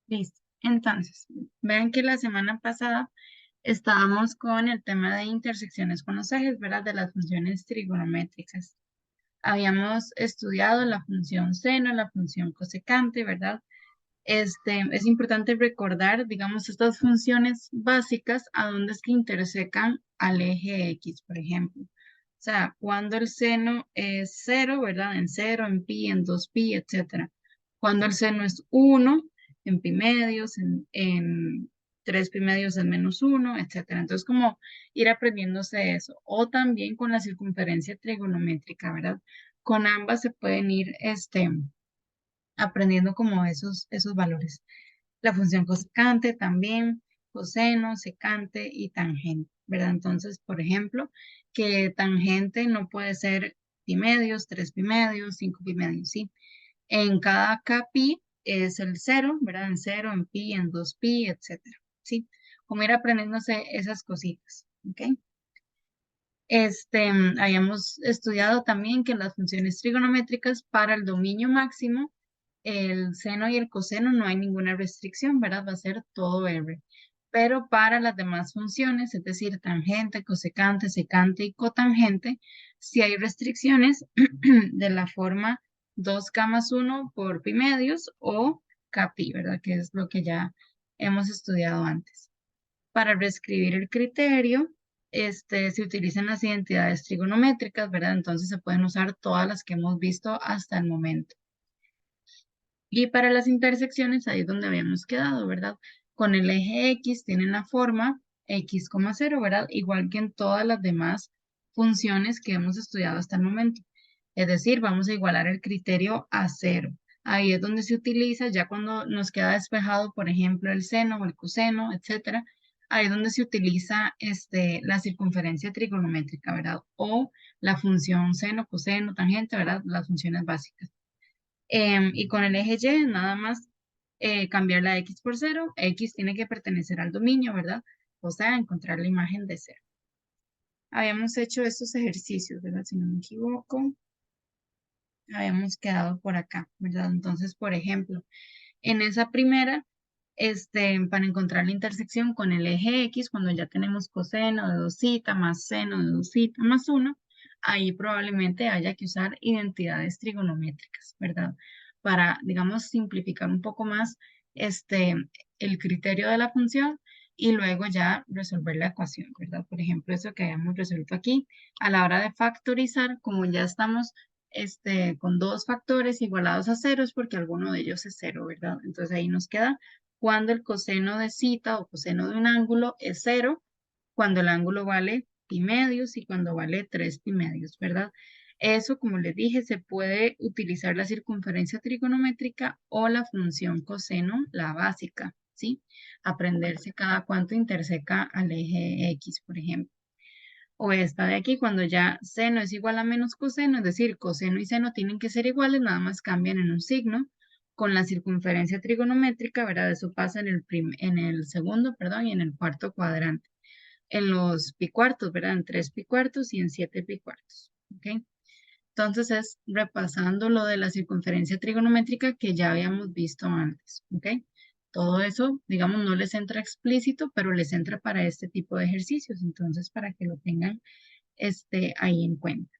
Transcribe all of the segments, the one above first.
Listo. Entonces, vean que la semana pasada estábamos con el tema de intersecciones con los ejes, ¿verdad? De las funciones trigonométricas. Habíamos estudiado la función seno, la función cosecante, ¿verdad? Es importante recordar, digamos, estas funciones básicas a dónde es que intersecan al eje X, por ejemplo. O sea, cuando el seno es cero, ¿verdad? En cero, en pi, en 2pi, etcétera. Cuando el seno es uno, en pi medios, en 3 pi medios en menos uno, etcétera. Entonces, como ir aprendiéndose eso. O también con la circunferencia trigonométrica, ¿verdad? Con ambas se pueden ir, aprendiendo como esos valores. La función cosecante también, coseno, secante y tangente, ¿verdad? Entonces, por ejemplo, que tangente no puede ser pi medios, 3 pi medios, 5 pi medios, ¿sí? En cada kpi es el cero, ¿verdad? En cero, en pi, en 2pi, etcétera, ¿sí? Como ir aprendiéndose esas cositas, ¿ok? Habíamos estudiado también que las funciones trigonométricas para el dominio máximo, el seno y el coseno no hay ninguna restricción, ¿verdad? Va a ser todo R. Pero para las demás funciones, es decir, tangente, cosecante, secante y cotangente, sí hay restricciones de la forma 2 más 1 por pi medios o kpi, ¿verdad? Que es lo que ya hemos estudiado antes. Para reescribir el criterio, se utilizan las identidades trigonométricas, ¿verdad? Entonces se pueden usar todas las que hemos visto hasta el momento. Y para las intersecciones, ahí es donde habíamos quedado, ¿verdad? Con el eje X tienen la forma X, cero, ¿verdad? Igual que en todas las demás funciones que hemos estudiado hasta el momento. Es decir, vamos a igualar el criterio a cero. Ahí es donde se utiliza, ya cuando nos queda despejado, por ejemplo, el seno o el coseno, etcétera, ahí es donde se utiliza la circunferencia trigonométrica, ¿verdad? O la función seno, coseno, tangente, ¿verdad? Las funciones básicas. Y con el eje Y, nada más cambiar la X por cero. X tiene que pertenecer al dominio, ¿verdad? O sea, encontrar la imagen de cero. Habíamos hecho estos ejercicios, ¿verdad? Si no me equivoco, habíamos quedado por acá, ¿verdad? Entonces, por ejemplo, en esa primera, para encontrar la intersección con el eje X, cuando ya tenemos coseno de 2 más seno de 2 más uno, ahí probablemente haya que usar identidades trigonométricas, ¿verdad? Para, digamos, simplificar un poco más el criterio de la función y luego ya resolver la ecuación, ¿verdad? Por ejemplo, eso que habíamos resuelto aquí, a la hora de factorizar, como ya estamos con dos factores igualados a ceros porque alguno de ellos es cero, ¿verdad? Entonces ahí nos queda cuando el coseno de cita o coseno de un ángulo es cero, cuando el ángulo vale pi medios y cuando vale 3 pi medios, ¿verdad? Eso, como les dije, se puede utilizar la circunferencia trigonométrica o la función coseno, la básica, ¿sí? Aprenderse cada cuánto interseca al eje X, por ejemplo. O esta de aquí, cuando ya seno es igual a menos coseno, es decir, coseno y seno tienen que ser iguales, nada más cambian en un signo. Con la circunferencia trigonométrica, ¿verdad? Eso pasa en el segundo, perdón, y en el cuarto cuadrante. En los picuartos, ¿verdad? En 3 picuartos y en 7 picuartos. ¿Ok? Entonces es repasando lo de la circunferencia trigonométrica que ya habíamos visto antes. ¿Ok? Todo eso, digamos, no les entra explícito, pero les entra para este tipo de ejercicios. Entonces, para que lo tengan ahí en cuenta.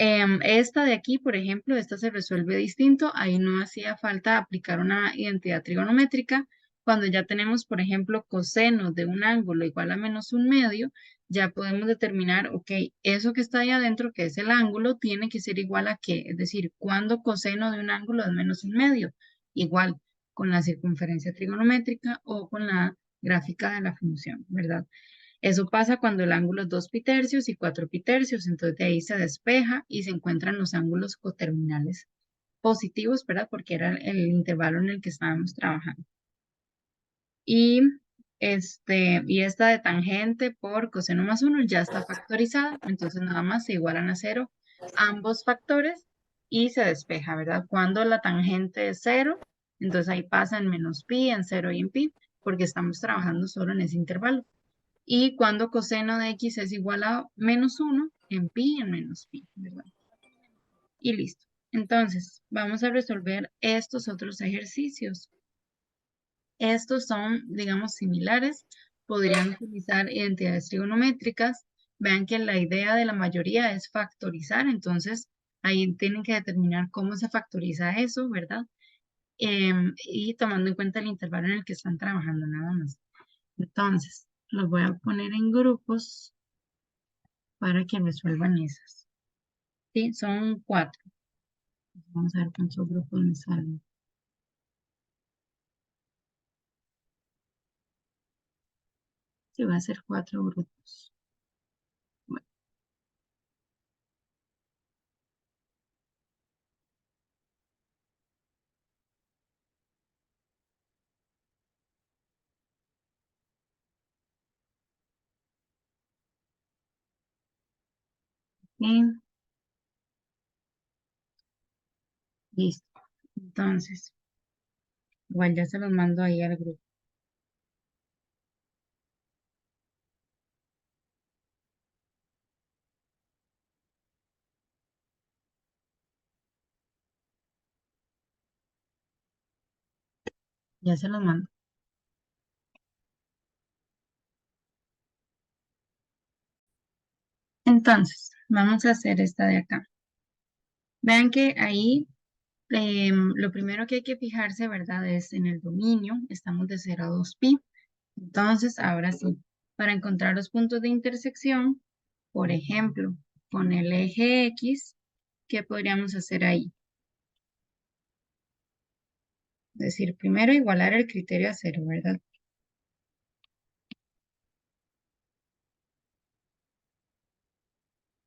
Esta de aquí, por ejemplo, esta se resuelve distinto. Ahí no hacía falta aplicar una identidad trigonométrica. Cuando ya tenemos, por ejemplo, coseno de un ángulo igual a menos un medio, ya podemos determinar, ok, eso que está ahí adentro, que es el ángulo, tiene que ser igual a qué. Es decir, cuando coseno de un ángulo es menos un medio. Igual con la circunferencia trigonométrica o con la gráfica de la función, ¿verdad? Eso pasa cuando el ángulo es 2 pi tercios y 4 pi tercios, entonces de ahí se despeja y se encuentran los ángulos coterminales positivos, ¿verdad? Porque era el intervalo en el que estábamos trabajando. Y, y esta de tangente por coseno más 1 ya está factorizada, entonces nada más se igualan a cero ambos factores y se despeja, ¿verdad? Cuando la tangente es cero, entonces ahí pasa en menos pi, en cero y en pi, porque estamos trabajando solo en ese intervalo. Y cuando coseno de x es igual a menos 1 en pi en menos pi, ¿verdad? Y listo. Entonces, vamos a resolver estos otros ejercicios. Estos son, digamos, similares. Podrían utilizar identidades trigonométricas. Vean que la idea de la mayoría es factorizar, entonces ahí tienen que determinar cómo se factoriza eso, ¿verdad? Y tomando en cuenta el intervalo en el que están trabajando nada más. Entonces, los voy a poner en grupos para que resuelvan esas. Sí, son 4. Vamos a ver cuántos grupos me salen. Sí, va a ser 4 grupos. Bueno, bien, listo. Entonces, igual ya se los mando ahí al grupo. Ya se los mando. Entonces, vamos a hacer esta de acá. Vean que ahí lo primero que hay que fijarse, ¿verdad? Es en el dominio. Estamos de 0 a 2pi. Entonces, ahora sí, para encontrar los puntos de intersección, por ejemplo, con el eje X, ¿qué podríamos hacer ahí? Es decir, primero igualar el criterio a 0, ¿verdad?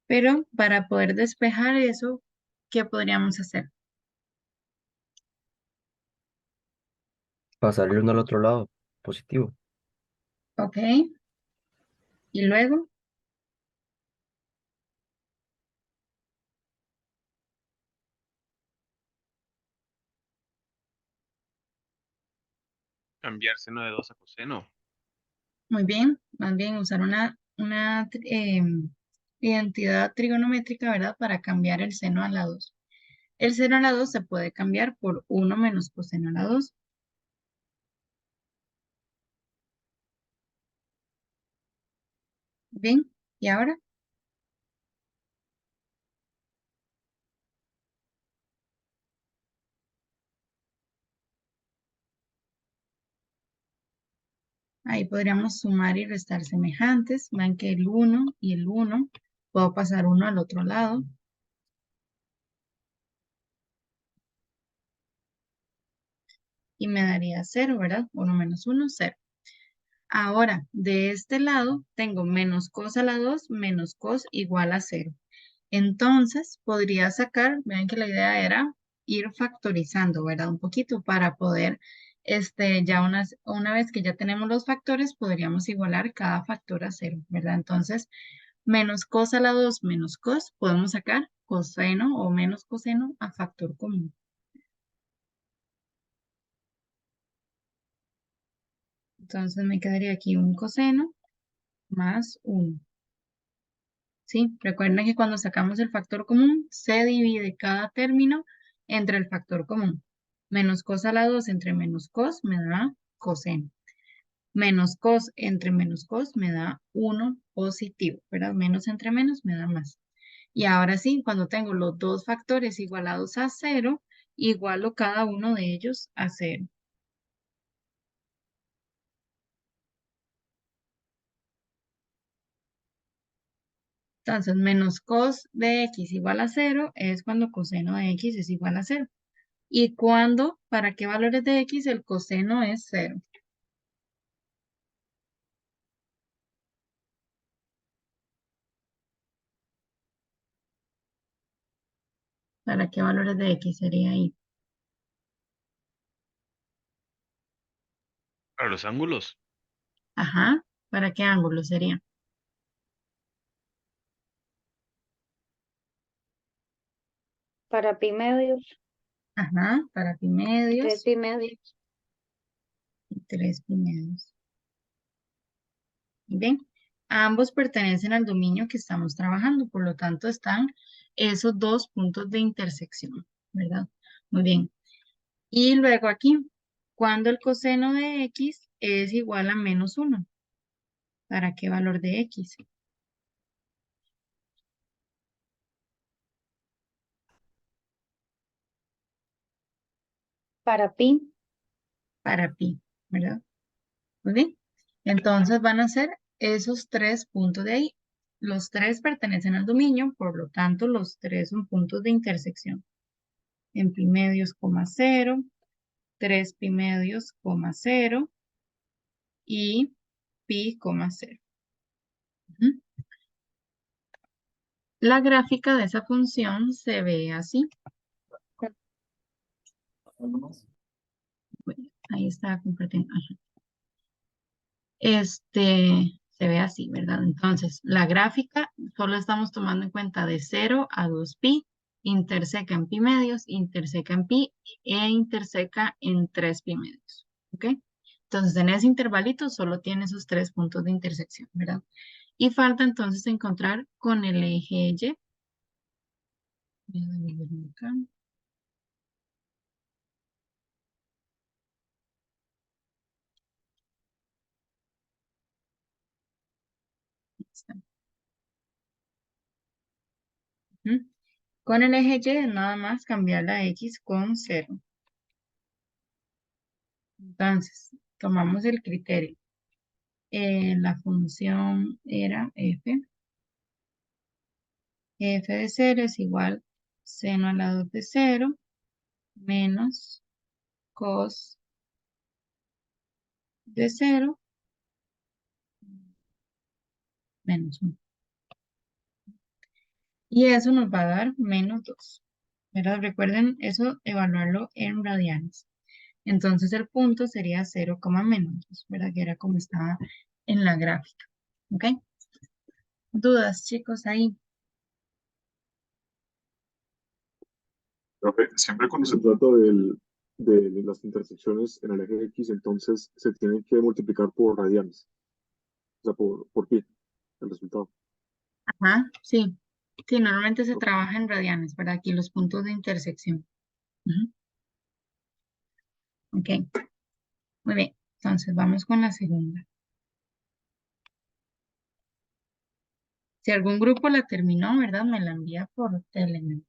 Pero para poder despejar eso, ¿qué podríamos hacer? Pasarle uno al otro lado, positivo. ¿Ok? Y luego, Cambiar seno de 2 a coseno. muy bien, más bien usar una identidad trigonométrica, ¿verdad? Para cambiar el seno a la 2. El seno a la 2 se puede cambiar por 1 menos coseno a la 2. Bien, y ahora ahí podríamos sumar y restar semejantes. Vean que el 1 y el 1, puedo pasar uno al otro lado y me daría 0, ¿verdad? 1 menos 1, 0. Ahora, de este lado tengo menos cos a la 2 menos cos igual a 0. Entonces, podría sacar, vean que la idea era ir factorizando, ¿verdad? Un poquito para poder, ya una vez que ya tenemos los factores, podríamos igualar cada factor a 0, ¿verdad? Entonces, menos cos a la 2 menos cos, podemos sacar coseno o menos coseno a factor común. Entonces, me quedaría aquí un coseno más 1. ¿Sí? Recuerden que cuando sacamos el factor común, se divide cada término entre el factor común. Menos cos a la 2 entre menos cos me da coseno. Menos cos entre menos cos me da 1 positivo, ¿verdad? Menos entre menos me da más. Y ahora sí, cuando tengo los dos factores igualados a 0, igualo cada uno de ellos a 0. Entonces, menos cos de x igual a 0 es cuando coseno de x es igual a 0. Y cuando, para qué valores de x el coseno es 0. ¿Para qué valores de x sería ahí? Para los ángulos. Ajá. ¿Para qué ángulo sería? Para pi medios, Ajá. Para pi 3 medios pi medios. y 3 pi medios. Bien. Ambos pertenecen al dominio que estamos trabajando, por lo tanto están esos dos puntos de intersección, ¿verdad? Muy bien. Y luego aquí, cuando el coseno de x es igual a -1. ¿Para qué valor de x? Para pi. Para pi, ¿verdad? Muy bien. Entonces van a ser esos 3 puntos de ahí. Los 3 pertenecen al dominio, por lo tanto los 3 son puntos de intersección. En pi medios, coma 0, 3 pi medios, coma 0 y pi, coma 0. Ujú. La gráfica de esa función se ve así. Bueno, ahí está compartiendo. Ajá. Se ve así, ¿verdad? Entonces, la gráfica solo estamos tomando en cuenta de 0 a 2pi, interseca en pi medios, interseca en pi e interseca en 3 pi medios, ¿ok? Entonces, en ese intervalito solo tiene esos 3 puntos de intersección, ¿verdad? Y falta entonces encontrar con el eje Y. Voy a dividirlo acá. Ahí está. Ujú. Con el eje Y nada más cambiar la X con 0. Entonces, tomamos el criterio. La función era f. F de 0 es igual seno al lado de 0 menos cos de 0 menos 1. Y eso nos va a dar -2. ¿Verdad? Recuerden eso, evaluarlo en radianes. Entonces el punto sería 0, -2, ¿verdad? Que era como estaba en la gráfica. ¿Ok? ¿Dudas, chicos, ahí? Profe, siempre cuando se trata de las intersecciones en el eje X, entonces se tiene que multiplicar por radianes, o sea, por pi, el resultado. Ajá, sí. Sí, normalmente se trabaja en radianes, ¿verdad? Aquí los puntos de intersección. Ujú. Ok, muy bien. Entonces vamos con la segunda. Si algún grupo la terminó, ¿verdad? Me la envía por Telegram.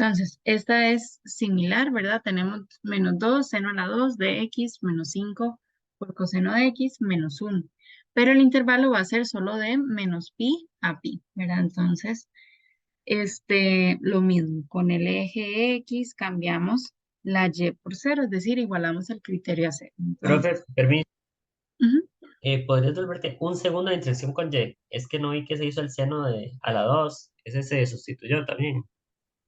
Entonces, esta es similar, ¿verdad? Tenemos -2, seno a la 2 de x, -5 por coseno de x, -1. Pero el intervalo va a ser solo de -pi a pi, ¿verdad? Entonces, lo mismo, con el eje x cambiamos la y por 0, es decir, igualamos el criterio a 0. Profe, Entonces, permiso, ujú, ¿podrías volverte un segundo de intersección con Y? Es que no vi que se hizo el seno de a la 2. Ese se sustituyó también.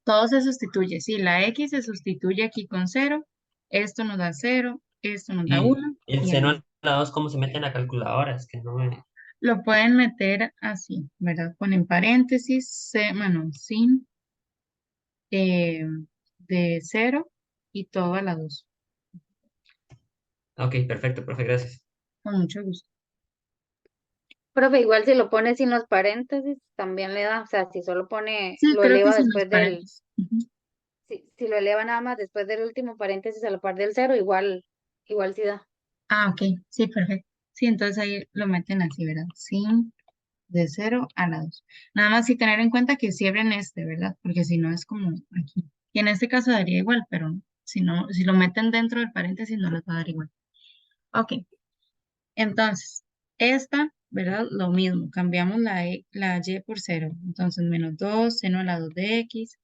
todo se sustituye. Si la x se sustituye aquí con 0, esto nos da 0, esto nos da Y 1 el y seno así. a la 2, ¿cómo se mete en la calculadora? Es que no me... Lo pueden meter así, ¿verdad? Ponen paréntesis, bueno, sin de 0 y todo a la 2. Ok, perfecto, profe, gracias. Con mucho gusto. Profe, igual si lo pone sin los paréntesis, también le da, o sea, si solo pone, Sí, lo creo que eleva sin los después del, paréntesis. Ujú. si lo eleva nada más después del último paréntesis a la par del cero, igual sí da. Ah, ok, sí, perfecto. Sí, entonces ahí lo meten así, ¿verdad? Sin de 0 a la 2. Nada más sí tener en cuenta que cierren ¿verdad? Porque si no es como aquí. Y en este caso daría igual, pero si no, si lo meten dentro del paréntesis no les va a dar igual. Ok, entonces, esta, ¿verdad? Lo mismo, cambiamos la y por 0. Entonces, -2 seno a la 2 de x,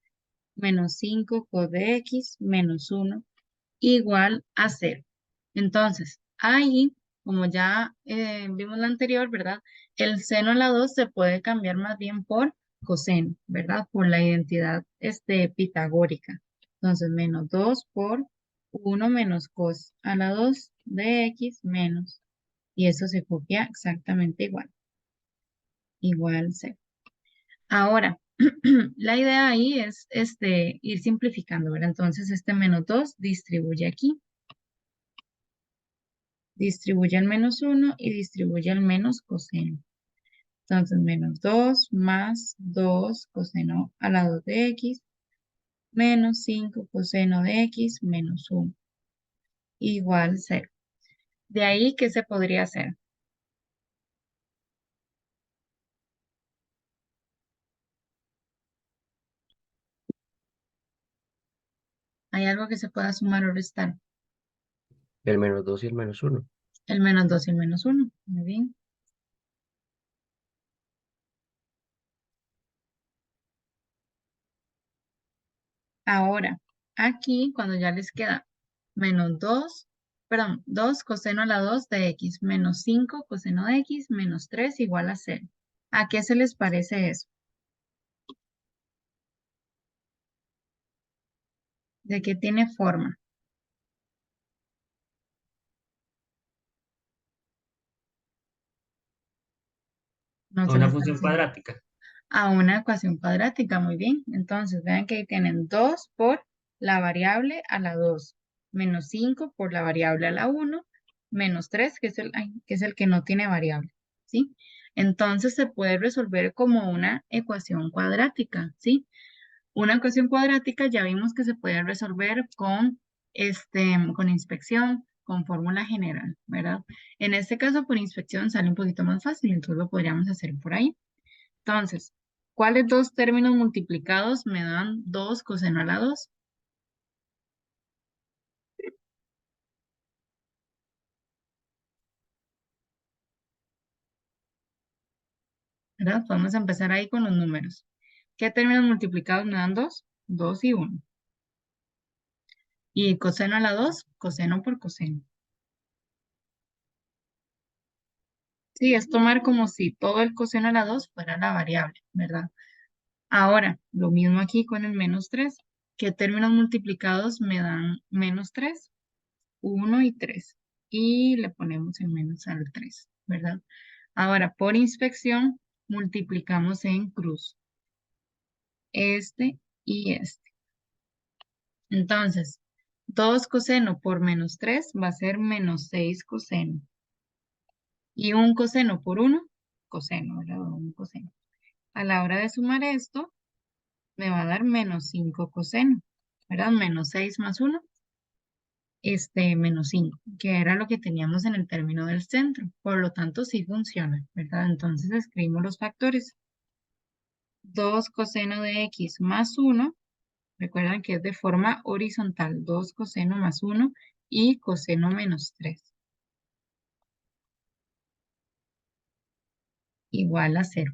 -5 cos de x, -1 igual a 0. Entonces, ahí, como ya vimos la anterior, ¿verdad? El seno a la 2 se puede cambiar más bien por coseno, ¿verdad? Por la identidad pitagórica. Entonces, -2 por 1 menos cos a la 2 de x menos. Y eso se copia exactamente igual. Igual 0. Ahora, la idea ahí es ir simplificando, ¿verdad? Entonces, este -2 distribuye aquí. Distribuye al -1 y distribuye al menos coseno. Entonces, menos 2 más 2 coseno a la 2 de x menos 5 coseno de x menos 1 igual 0. De ahí, ¿qué se podría hacer? ¿Hay algo que se pueda sumar o restar? El menos 2 y el menos 1. El menos 2 y el menos 1. Muy bien. Ahora, aquí cuando ya les queda menos 2, perdón, 2 coseno a la 2 de x menos 5 coseno de x menos 3 igual a 0. ¿A qué se les parece eso? ¿De qué tiene forma? No se Una les está función diciendo. cuadrática. A una ecuación cuadrática, muy bien. Entonces, vean que ahí tienen 2 por la variable a la 2, menos 5 por la variable a la 1, menos 3, que es que es el que no tiene variable, ¿sí? Entonces, se puede resolver como una ecuación cuadrática, ¿sí? Una ecuación cuadrática ya vimos que se puede resolver con inspección, con fórmula general, ¿verdad? En este caso, por inspección sale un poquito más fácil, entonces lo podríamos hacer por ahí. Entonces, ¿cuáles dos términos multiplicados me dan 2 coseno a la 2? ¿Verdad? Vamos a empezar ahí con los números. ¿Qué términos multiplicados me dan 2? 2 y 1. Y coseno a la 2, coseno por coseno. Sí, es tomar como si todo el coseno a la 2 fuera la variable, ¿verdad? Ahora, lo mismo aquí con el menos 3. ¿Qué términos multiplicados me dan menos 3? 1 y 3. Y le ponemos el menos al 3, ¿verdad? Ahora, por inspección, multiplicamos en cruz. Este y este. Entonces, 2 coseno por menos 3 va a ser menos 6 coseno. Y un coseno por 1, coseno, ¿verdad? Un coseno. A la hora de sumar esto, me va a dar menos 5 coseno, ¿verdad? Menos 6 más 1, menos 5, que era lo que teníamos en el término del centro. Por lo tanto, sí funciona, ¿verdad? Entonces escribimos los factores. 2 coseno de x más 1, recuerdan que es de forma horizontal, 2 coseno más 1 y coseno menos 3. Igual a 0.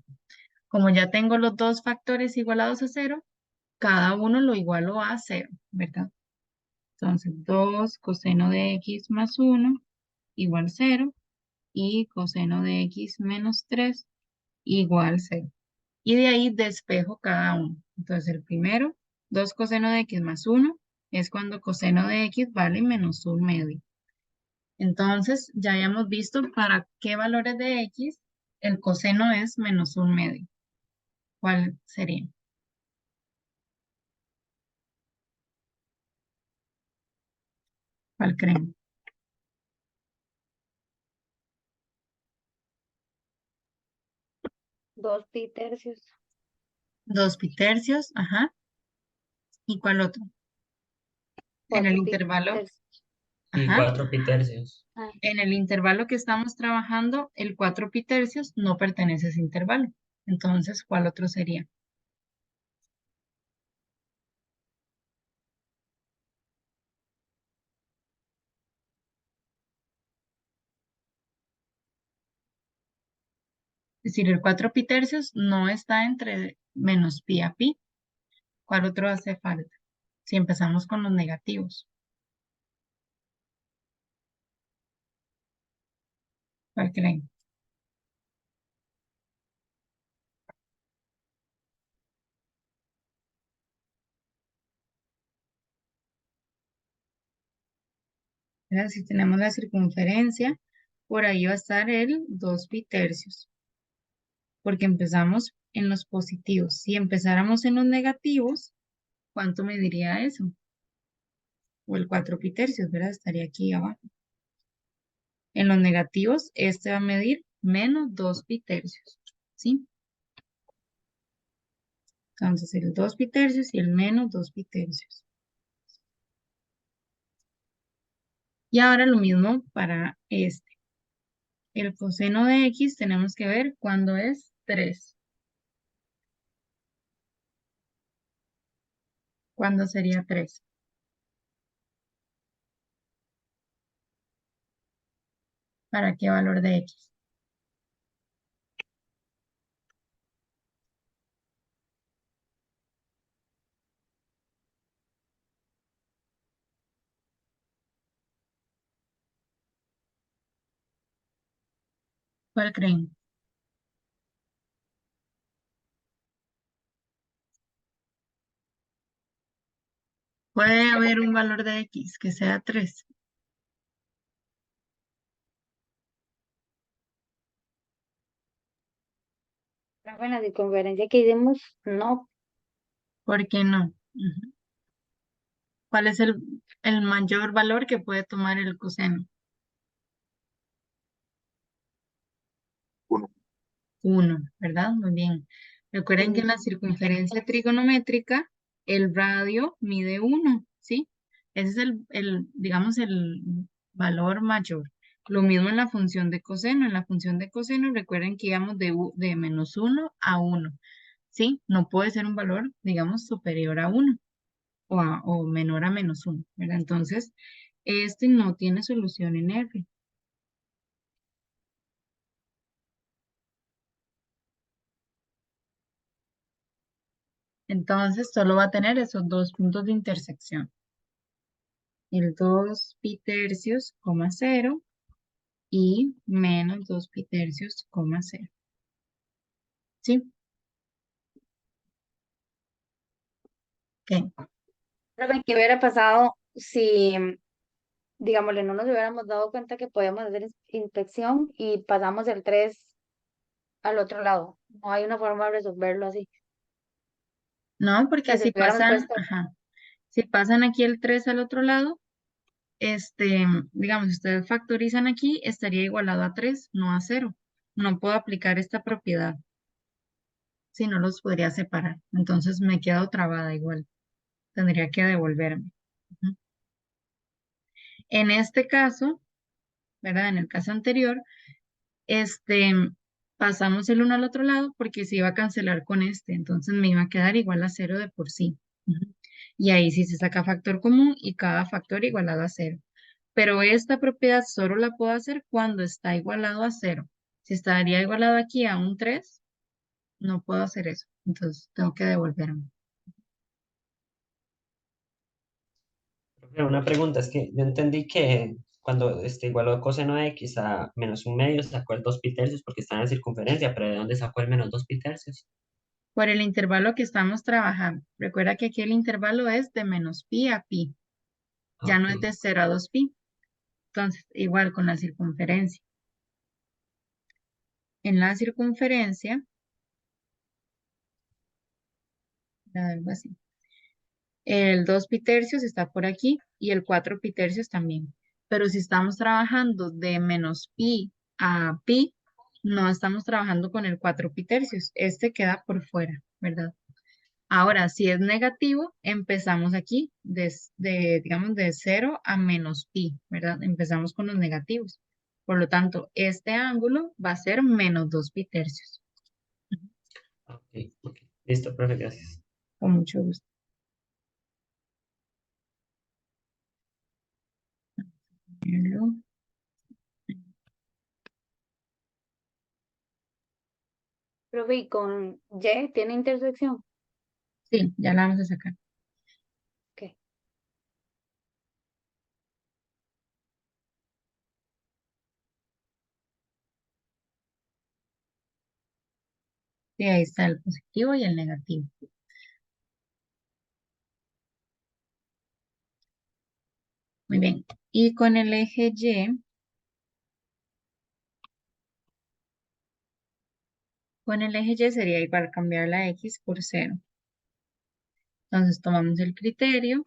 Como ya tengo los dos factores igualados a 0, cada uno lo igualo a 0, ¿verdad? Entonces, 2 coseno de x más 1 igual 0 y coseno de x menos 3 igual 0. Y de ahí despejo cada uno. Entonces, el primero, 2 coseno de x más 1 es cuando coseno de x vale menos 1 medio. Entonces, ya habíamos visto para qué valores de x el coseno es menos 1 medio. ¿Cuál sería? ¿Cuál creen? 2 pi tercios. 2 pi tercios, ajá. ¿Y cuál otro? En el 4 pi intervalo, tercios. Y ajá. 4 pi tercios. Ah, En el intervalo que estamos trabajando, el 4 pi tercios no pertenece a ese intervalo. Entonces, ¿cuál otro sería? Es decir, el 4 pi tercios no está entre menos pi a pi. ¿Cuál otro hace falta? Si empezamos con los negativos. ¿Cuál creen? Mira, si tenemos la circunferencia, por ahí va a estar el 2 pi tercios, porque empezamos en los positivos. Si empezáramos en los negativos, ¿cuánto me diría eso? O el 4 pi tercios, ¿verdad? Estaría aquí abajo. En los negativos, este va a medir menos 2 pi tercios, ¿sí? Entonces el 2 pi tercios y el menos 2 pi tercios. Y ahora lo mismo para este. El coseno de x tenemos que ver cuándo es 3. ¿Cuándo sería 3? ¿Para qué valor de x? ¿Cuál creen? Puede haber un valor de x que sea 3. Profe, en la circunferencia que hicimos, no, ¿Por qué no? Ujú. ¿Cuál es el mayor valor que puede tomar el coseno? 1. 1, ¿verdad? Muy bien. Recuerden que en la circunferencia trigonométrica el radio mide 1, ¿sí? Ese es digamos, el valor mayor. Lo mismo en la función de coseno. En la función de coseno, recuerden que íbamos de menos 1 a 1, ¿sí? No puede ser un valor, digamos, superior a 1 o menor a menos 1, ¿verdad? Entonces, este no tiene solución en R. Entonces, solo va a tener esos dos puntos de intersección. El 2 pi tercios, coma 0 y menos 2 pi tercios, coma 0. ¿Sí? Ok. profe, ¿qué hubiera pasado si, digámosle, no nos hubiéramos dado cuenta que podíamos hacer inspección y pasamos el 3 al otro lado? No hay una forma de resolverlo así. No, O porque sea, si si hubiéramos pasan, puesto, ajá, si pasan aquí el 3 al otro lado, digamos, si ustedes factorizan aquí, estaría igualado a 3, no a 0. No puedo aplicar esta propiedad, si no los podría separar. Entonces me quedo trabada igual. Tendría que devolverme. Ujú. En este caso, ¿verdad? En el caso anterior, este, pasamos el uno al otro lado porque se iba a cancelar con este, entonces me iba a quedar igual a 0 de por sí. Ujú. Y ahí sí se saca factor común y cada factor igualado a 0. Pero esta propiedad solo la puedo hacer cuando está igualado a 0. Si estaría igualado aquí a un 3, no puedo hacer eso. Entonces tengo que devolverme. Profe, una pregunta, es que yo entendí que cuando igualó coseno de x a menos un medio sacó el 2 pi tercios porque está en la circunferencia, pero ¿de dónde sacó el menos 2 pi tercios? Por el intervalo que estamos trabajando. Recuerda que aquí el intervalo es de menos pi a pi. Ah, Ya ok. no es de 0 a 2 pi. Entonces, igual con la circunferencia. En la circunferencia, algo así. El 2 pi tercios está por aquí y el 4 pi tercios también. Pero si estamos trabajando de menos pi a pi, no estamos trabajando con el 4 pi tercios. Este queda por fuera, ¿verdad? Ahora, si es negativo, empezamos aquí digamos, de 0 a menos pi, ¿verdad? Empezamos con los negativos. Por lo tanto, este ángulo va a ser menos 2 pi tercios. Ok, ok. Listo, profe, gracias. Con mucho gusto. profe, y con Y tiene intersección. Sí, ya la vamos a sacar. Ok. Sí, ahí está el positivo y el negativo. Muy bien. Y con el eje Y sería igual cambiar la X por 0. Entonces tomamos el criterio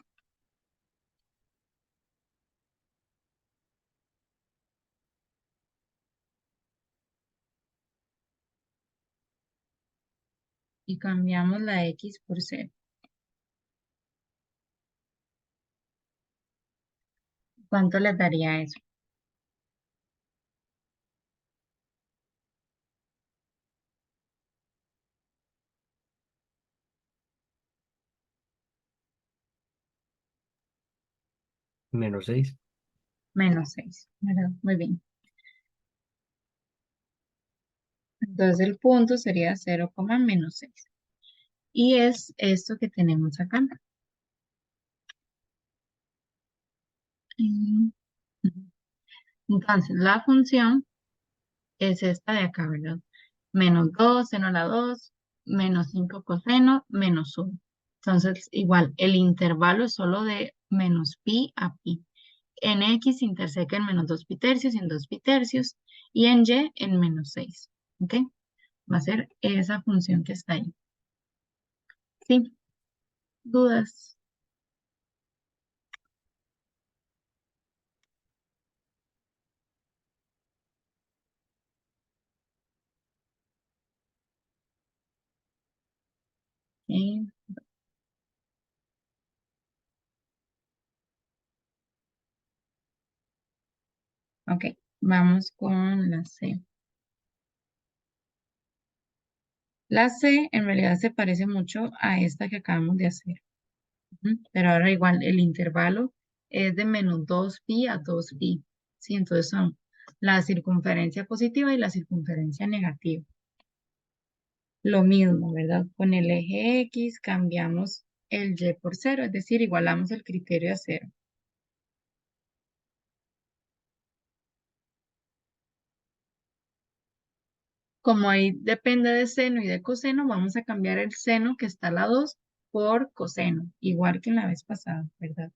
y cambiamos la X por 0. ¿Cuánto les daría eso? -6. Menos 6, ¿verdad? Muy bien. Entonces el punto sería 0, menos 6. Y es esto que tenemos acá. Mm, ujú. Entonces la función es esta de acá, ¿verdad? Menos 2 seno a la 2, menos 5 coseno, menos 1. Entonces, igual, el intervalo es solo de menos pi a pi. En X interseca en menos 2 pi tercios y en 2 pi tercios, y en Y en menos 6. ¿Ok? Va a ser esa función que está ahí. ¿Sí? ¿Dudas? Sí. Ok, vamos con la C. La C en realidad se parece mucho a esta que acabamos de hacer. Ujú. Pero ahora igual el intervalo es de menos 2pi a 2pi. Sí, entonces son la circunferencia positiva y la circunferencia negativa. Lo mismo, ¿verdad? Con el eje X cambiamos el Y por 0, es decir, igualamos el criterio a 0. Como ahí depende de seno y de coseno, vamos a cambiar el seno que está a la 2 por coseno, igual que en la vez pasada, ¿verdad?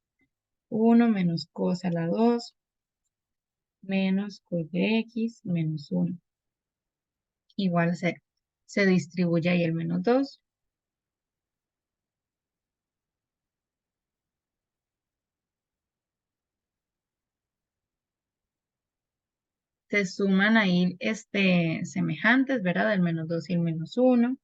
1 menos cos a la 2 menos cos de X menos 1 igual a 0. Se distribuye ahí el menos 2. Se suman ahí semejantes, ¿verdad? El menos 2 y el menos 1.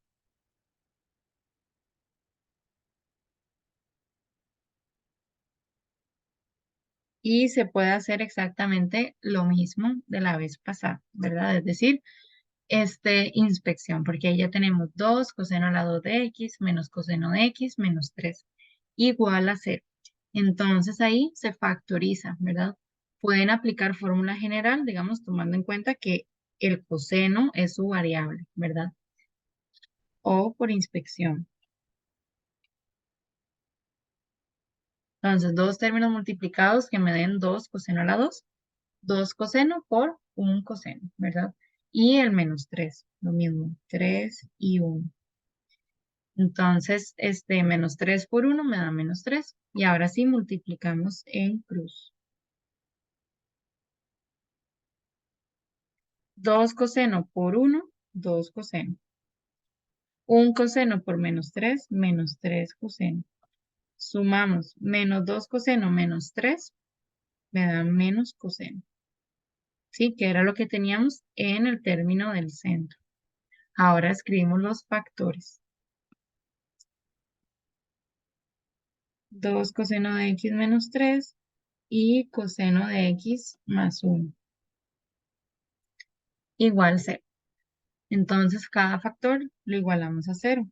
Y se puede hacer exactamente lo mismo de la vez pasada, ¿verdad? Es decir, inspección, porque ahí ya tenemos 2 coseno a la 2 de X menos coseno de X menos 3 igual a 0. Entonces ahí se factoriza, ¿verdad? Pueden aplicar fórmula general, digamos, tomando en cuenta que el coseno es su variable, ¿verdad? O por inspección. Entonces, dos términos multiplicados que me den 2 coseno a la 2, 2 coseno por 1 coseno, ¿verdad? Y el menos 3, lo mismo, 3 y 1. Entonces, menos 3 por 1 me da menos 3. Y ahora sí multiplicamos en cruz. 2 coseno por 1, 2 coseno. 1 coseno por menos 3 coseno. Sumamos menos 2 coseno menos 3, me da menos coseno. ¿Sí? Que era lo que teníamos en el término del centro. Ahora escribimos los factores. 2 coseno de X menos 3 y coseno de X más 1. Igual 0. Entonces, cada factor lo igualamos a 0.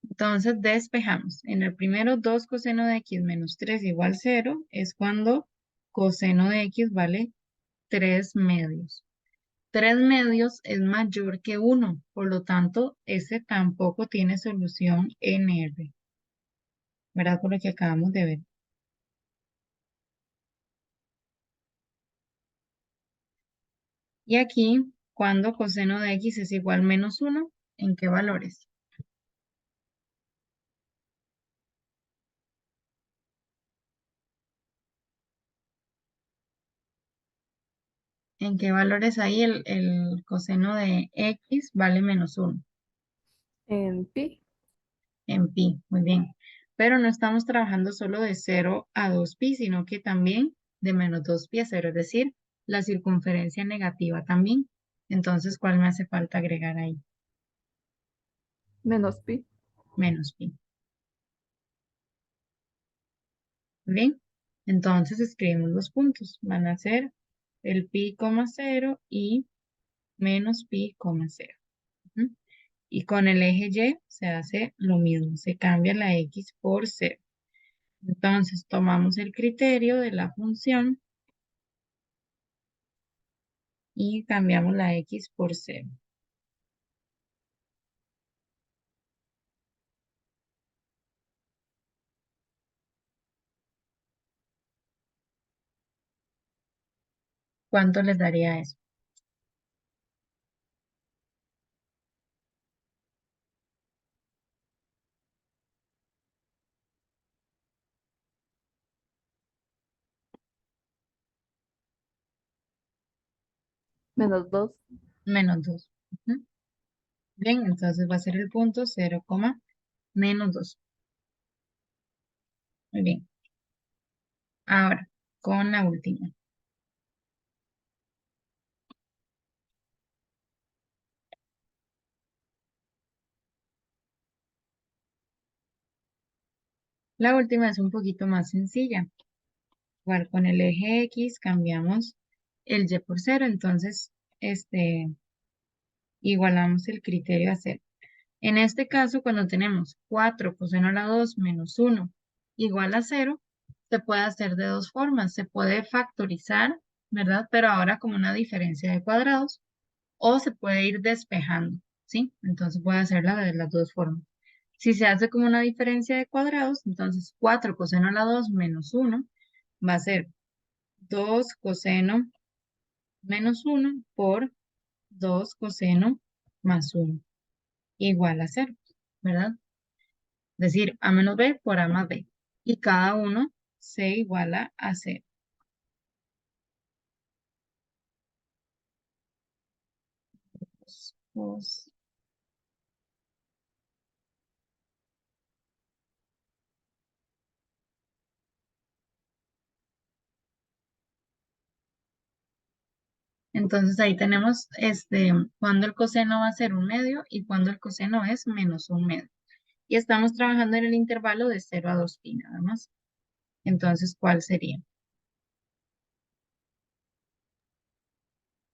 Entonces, despejamos. En el primero, 2 coseno de X menos 3 igual 0 es cuando coseno de X vale 3 medios. 3 medios es mayor que 1, por lo tanto, ese tampoco tiene solución en R, ¿verdad? Por lo que acabamos de ver. Y aquí, cuando coseno de X es igual menos 1, ¿en qué valores? ¿En qué valores ahí el coseno de X vale menos 1? En pi. En pi, muy bien. Pero no estamos trabajando solo de 0 a 2pi, sino que también de menos 2 pi a 0, es decir, la circunferencia negativa también. Entonces, ¿cuál me hace falta agregar ahí? Menos pi. Menos pi. Bien, entonces escribimos los puntos. Van a ser el pi, 0 y menos pi, 0. Ujú. Y con el eje Y se hace lo mismo, se cambia la X por 0. Entonces tomamos el criterio de la función y cambiamos la X por 0. ¿Cuánto les daría eso? Menos 2. Menos 2. Ujú. Bien, entonces va a ser el punto 0, menos 2. Muy bien. Ahora, con la última. La última es un poquito más sencilla. Igual con el eje X cambiamos el Y por 0, entonces igualamos el criterio a 0. En este caso, cuando tenemos 4 coseno a la 2 menos 1 igual a 0, se puede hacer de dos formas. Se puede factorizar, ¿verdad? Pero ahora como una diferencia de cuadrados, o se puede ir despejando, ¿sí? Entonces voy a hacerla de las dos formas. Si se hace como una diferencia de cuadrados, entonces 4 coseno a la 2 menos 1 va a ser 2 coseno menos 1 por 2 coseno más 1 igual a 0, ¿verdad? Es decir, a menos b por a más b. Y cada uno se iguala a 0. Entonces ahí tenemos cuando el coseno va a ser un medio y cuando el coseno es menos un medio. Y estamos trabajando en el intervalo de 0 a 2pi nada más. Entonces, ¿cuál sería?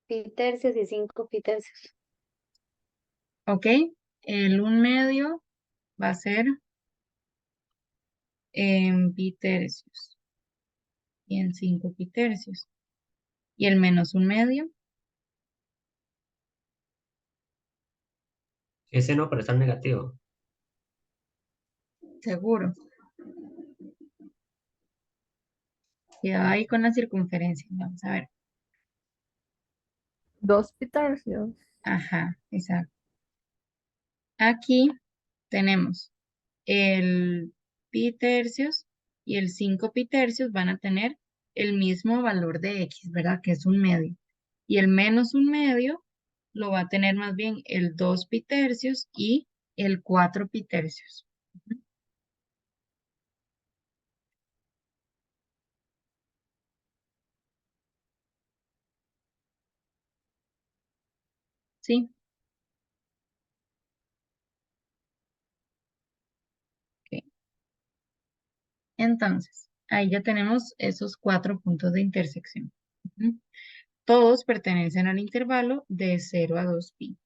Pi tercios y 5 pi tercios. ¿Ok? El un medio va a ser en pi tercios y en 5 pi tercios. Y el menos un medio, Ese no, pero está en negativo. seguro. Quedado ahí con la circunferencia. Vamos a ver. 2 pi tercios. Ajá, exacto. Aquí tenemos el pi tercios y el 5 pi tercios van a tener el mismo valor de x, ¿verdad? Que es un medio. Y el menos un medio lo va a tener más bien el 2 pi tercios y el 4 pi tercios. Ujú. Sí, ok. Entonces, ahí ya tenemos esos 4 puntos de intersección. Ujú. Todos pertenecen al intervalo de 0 a 2pi.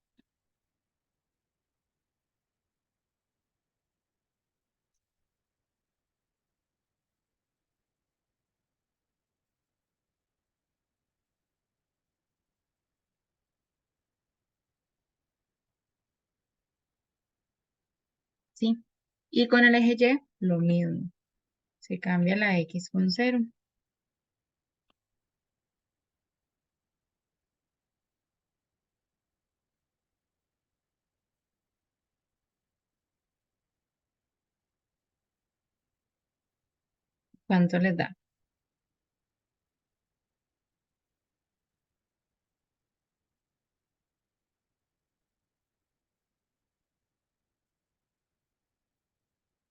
¿Sí? Y con el eje Y, lo mismo. Se cambia la X con 0. ¿Cuánto les da?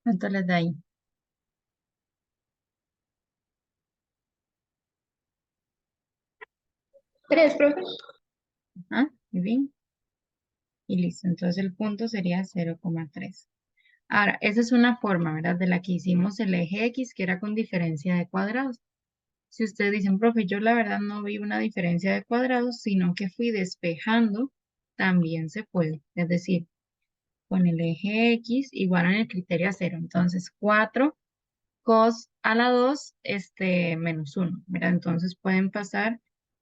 ¿Cuánto les da ahí? 3, profe. Ajá, muy bien. Y listo, entonces el punto sería 0,3. Ahora, esa es una forma, ¿verdad? De la que hicimos el eje X, que era con diferencia de cuadrados. Si ustedes dicen, profe, yo la verdad no vi una diferencia de cuadrados, sino que fui despejando, también se puede. Es decir, con el eje X igual en el criterio a 0. Entonces, 4 cos a la 2, menos 1, ¿verdad? Entonces pueden pasar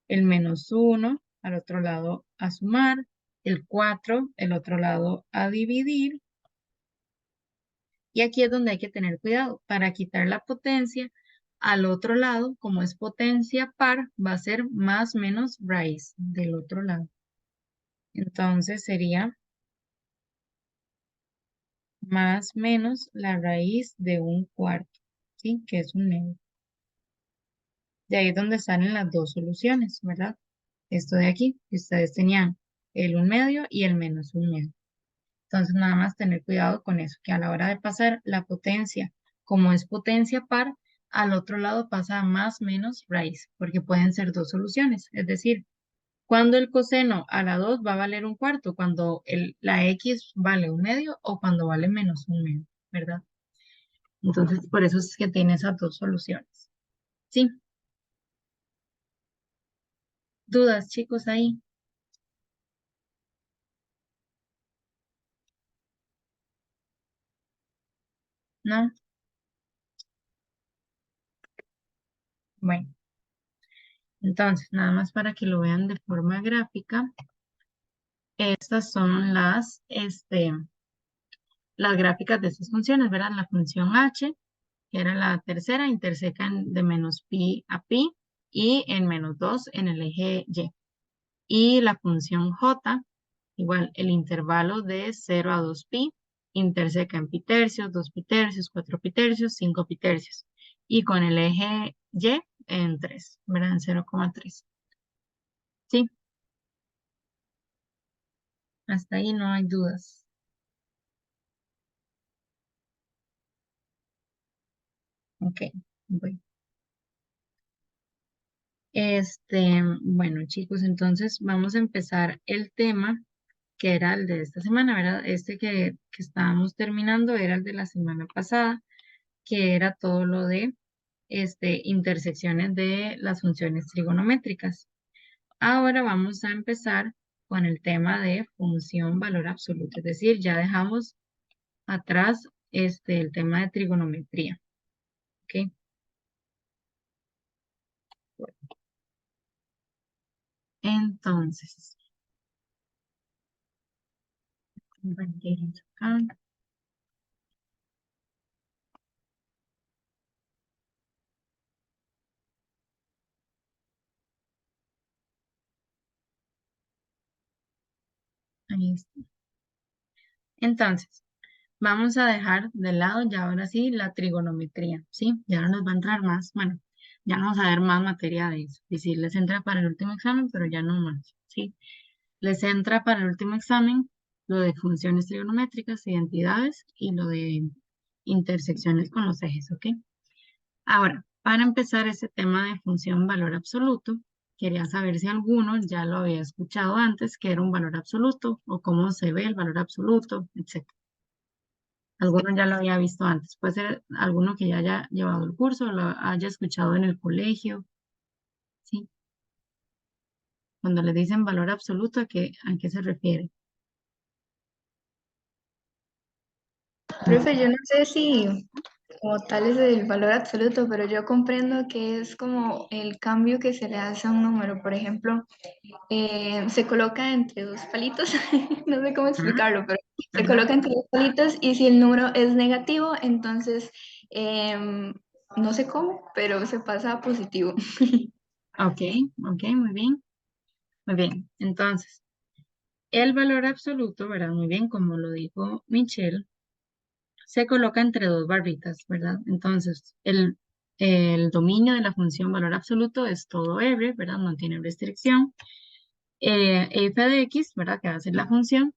el menos 1 al otro lado a sumar, el 4 el otro lado a dividir. Y aquí es donde hay que tener cuidado. Para quitar la potencia, al otro lado, como es potencia par, va a ser más menos raíz del otro lado. Entonces sería más menos la raíz de un cuarto, ¿sí? Que es un medio. De ahí es donde salen las dos soluciones, ¿verdad? Esto de aquí, que ustedes tenían el un medio y el menos un medio. Entonces nada más tener cuidado con eso, que a la hora de pasar la potencia, como es potencia par, al otro lado pasa a más menos raíz, porque pueden ser dos soluciones. Es decir, cuando el coseno a la 2 va a valer un cuarto, cuando la x vale un medio o cuando vale menos un medio, ¿verdad? Entonces, por eso es que tiene esas dos soluciones. ¿Sí? ¿Dudas, chicos, ahí? ¿No? Bueno, entonces, nada más para que lo vean de forma gráfica, estas son las gráficas de estas funciones, ¿verdad? La función h, que era la tercera, interseca de menos pi a pi y en menos 2 en el eje y. Y la función j, igual el intervalo de 0 a 2 pi, interseca en pi tercios, 2 pi tercios, 4 pi tercios, 5 pi tercios. Y con el eje y en 3, ¿verdad? En 0,3. ¿Sí? Hasta ahí no hay dudas. Ok, voy. Bueno, chicos, entonces vamos a empezar el tema que era el de esta semana, ¿verdad? Que estábamos terminando era el de la semana pasada, que era todo lo de intersecciones de las funciones trigonométricas. Ahora vamos a empezar con el tema de función valor absoluto, es decir, ya dejamos atrás el tema de trigonometría. ¿Ok? Entonces, acá. Ahí está. Entonces, vamos a dejar de lado ya ahora sí la trigonometría, ¿sí? Ya no nos va a entrar más, bueno, ya no vamos a ver más materia de eso. Y sí, les entra para el último examen, pero ya no más, ¿sí? Les entra para el último examen lo de funciones trigonométricas, identidades y lo de intersecciones con los ejes, ¿ok? Ahora, para empezar ese tema de función valor absoluto, quería saber si alguno ya lo había escuchado antes, que era un valor absoluto o cómo se ve el valor absoluto, etc. Alguno ya lo había visto antes. Puede ser alguno que ya haya llevado el curso, lo haya escuchado en el colegio, ¿sí? Cuando le dicen valor absoluto, ¿a qué se refiere? Profe, yo no sé si como tal es el valor absoluto, pero yo comprendo que es como el cambio que se le hace a un número. Por ejemplo, se coloca entre dos palitos, no sé cómo Ajá, explicarlo, pero se ajá. coloca entre dos palitos y si el número es negativo, entonces no sé cómo, pero se pasa a positivo. Ok, ok, muy bien. Muy bien. Entonces, el valor absoluto, ¿verdad? Muy bien, como lo dijo Michelle, se coloca entre dos barritas, ¿verdad? Entonces, el dominio de la función valor absoluto es todo R, ¿verdad? No tiene restricción. F de X, ¿verdad? Que va a ser la función,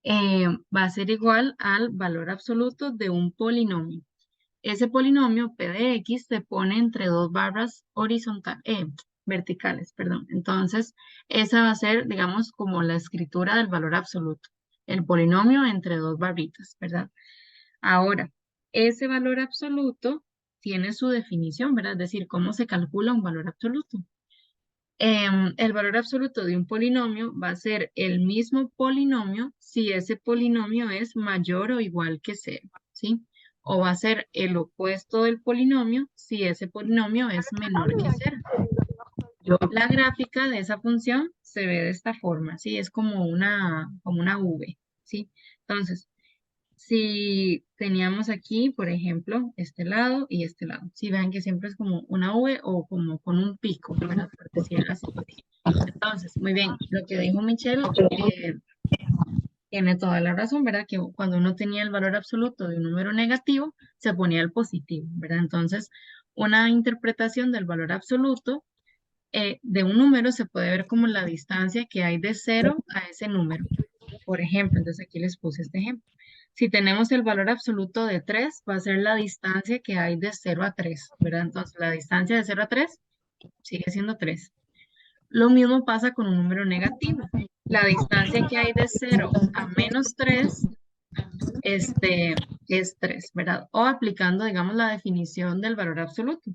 va a ser igual al valor absoluto de un polinomio. Ese polinomio P de X se pone entre dos barras horizontales, verticales, perdón. Entonces, esa va a ser, digamos, como la escritura del valor absoluto. El polinomio entre dos barritas, ¿verdad? Ahora, ese valor absoluto tiene su definición, ¿verdad? Es decir, cómo se calcula un valor absoluto. El valor absoluto de un polinomio va a ser el mismo polinomio si ese polinomio es mayor o igual que 0, ¿sí? O va a ser el opuesto del polinomio si ese polinomio es menor que 0. La gráfica de esa función se ve de esta forma, ¿sí? Es como una V, ¿sí? Entonces, si teníamos aquí, por ejemplo, este lado y este lado, si ven que siempre es como una V o como con un pico, ¿verdad? Por decirlo así. Entonces, muy bien, lo que dijo Michelle tiene toda la razón, ¿verdad? Que cuando uno tenía el valor absoluto de un número negativo, se ponía el positivo, ¿verdad? Entonces, una interpretación del valor absoluto de un número se puede ver como la distancia que hay de 0 a ese número. Por ejemplo, entonces aquí les puse este ejemplo. Si tenemos el valor absoluto de 3, va a ser la distancia que hay de 0 a 3, ¿verdad? Entonces, la distancia de 0 a 3 sigue siendo 3. Lo mismo pasa con un número negativo. La distancia que hay de 0 a menos 3 es 3, ¿verdad? O aplicando, digamos, la definición del valor absoluto.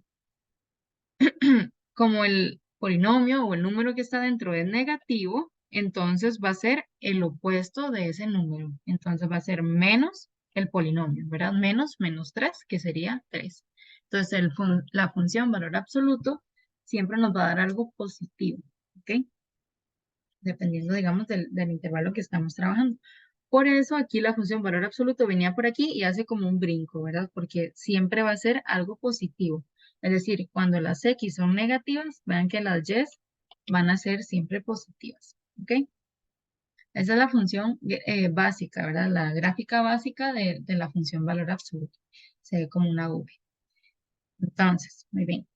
Como el polinomio o el número que está dentro es negativo, entonces va a ser el opuesto de ese número. Entonces va a ser menos el polinomio, ¿verdad? Menos 3, que sería 3. Entonces la función valor absoluto siempre nos va a dar algo positivo, ¿ok? Dependiendo, digamos, del intervalo que estamos trabajando. Por eso aquí la función valor absoluto venía por aquí y hace como un brinco, ¿verdad? Porque siempre va a ser algo positivo. Es decir, cuando las X son negativas, vean que las Y van a ser siempre positivas, ¿ok? Esa es la función básica, ¿verdad? La gráfica básica de la función valor absoluto. Se ve como una V. Entonces, muy bien.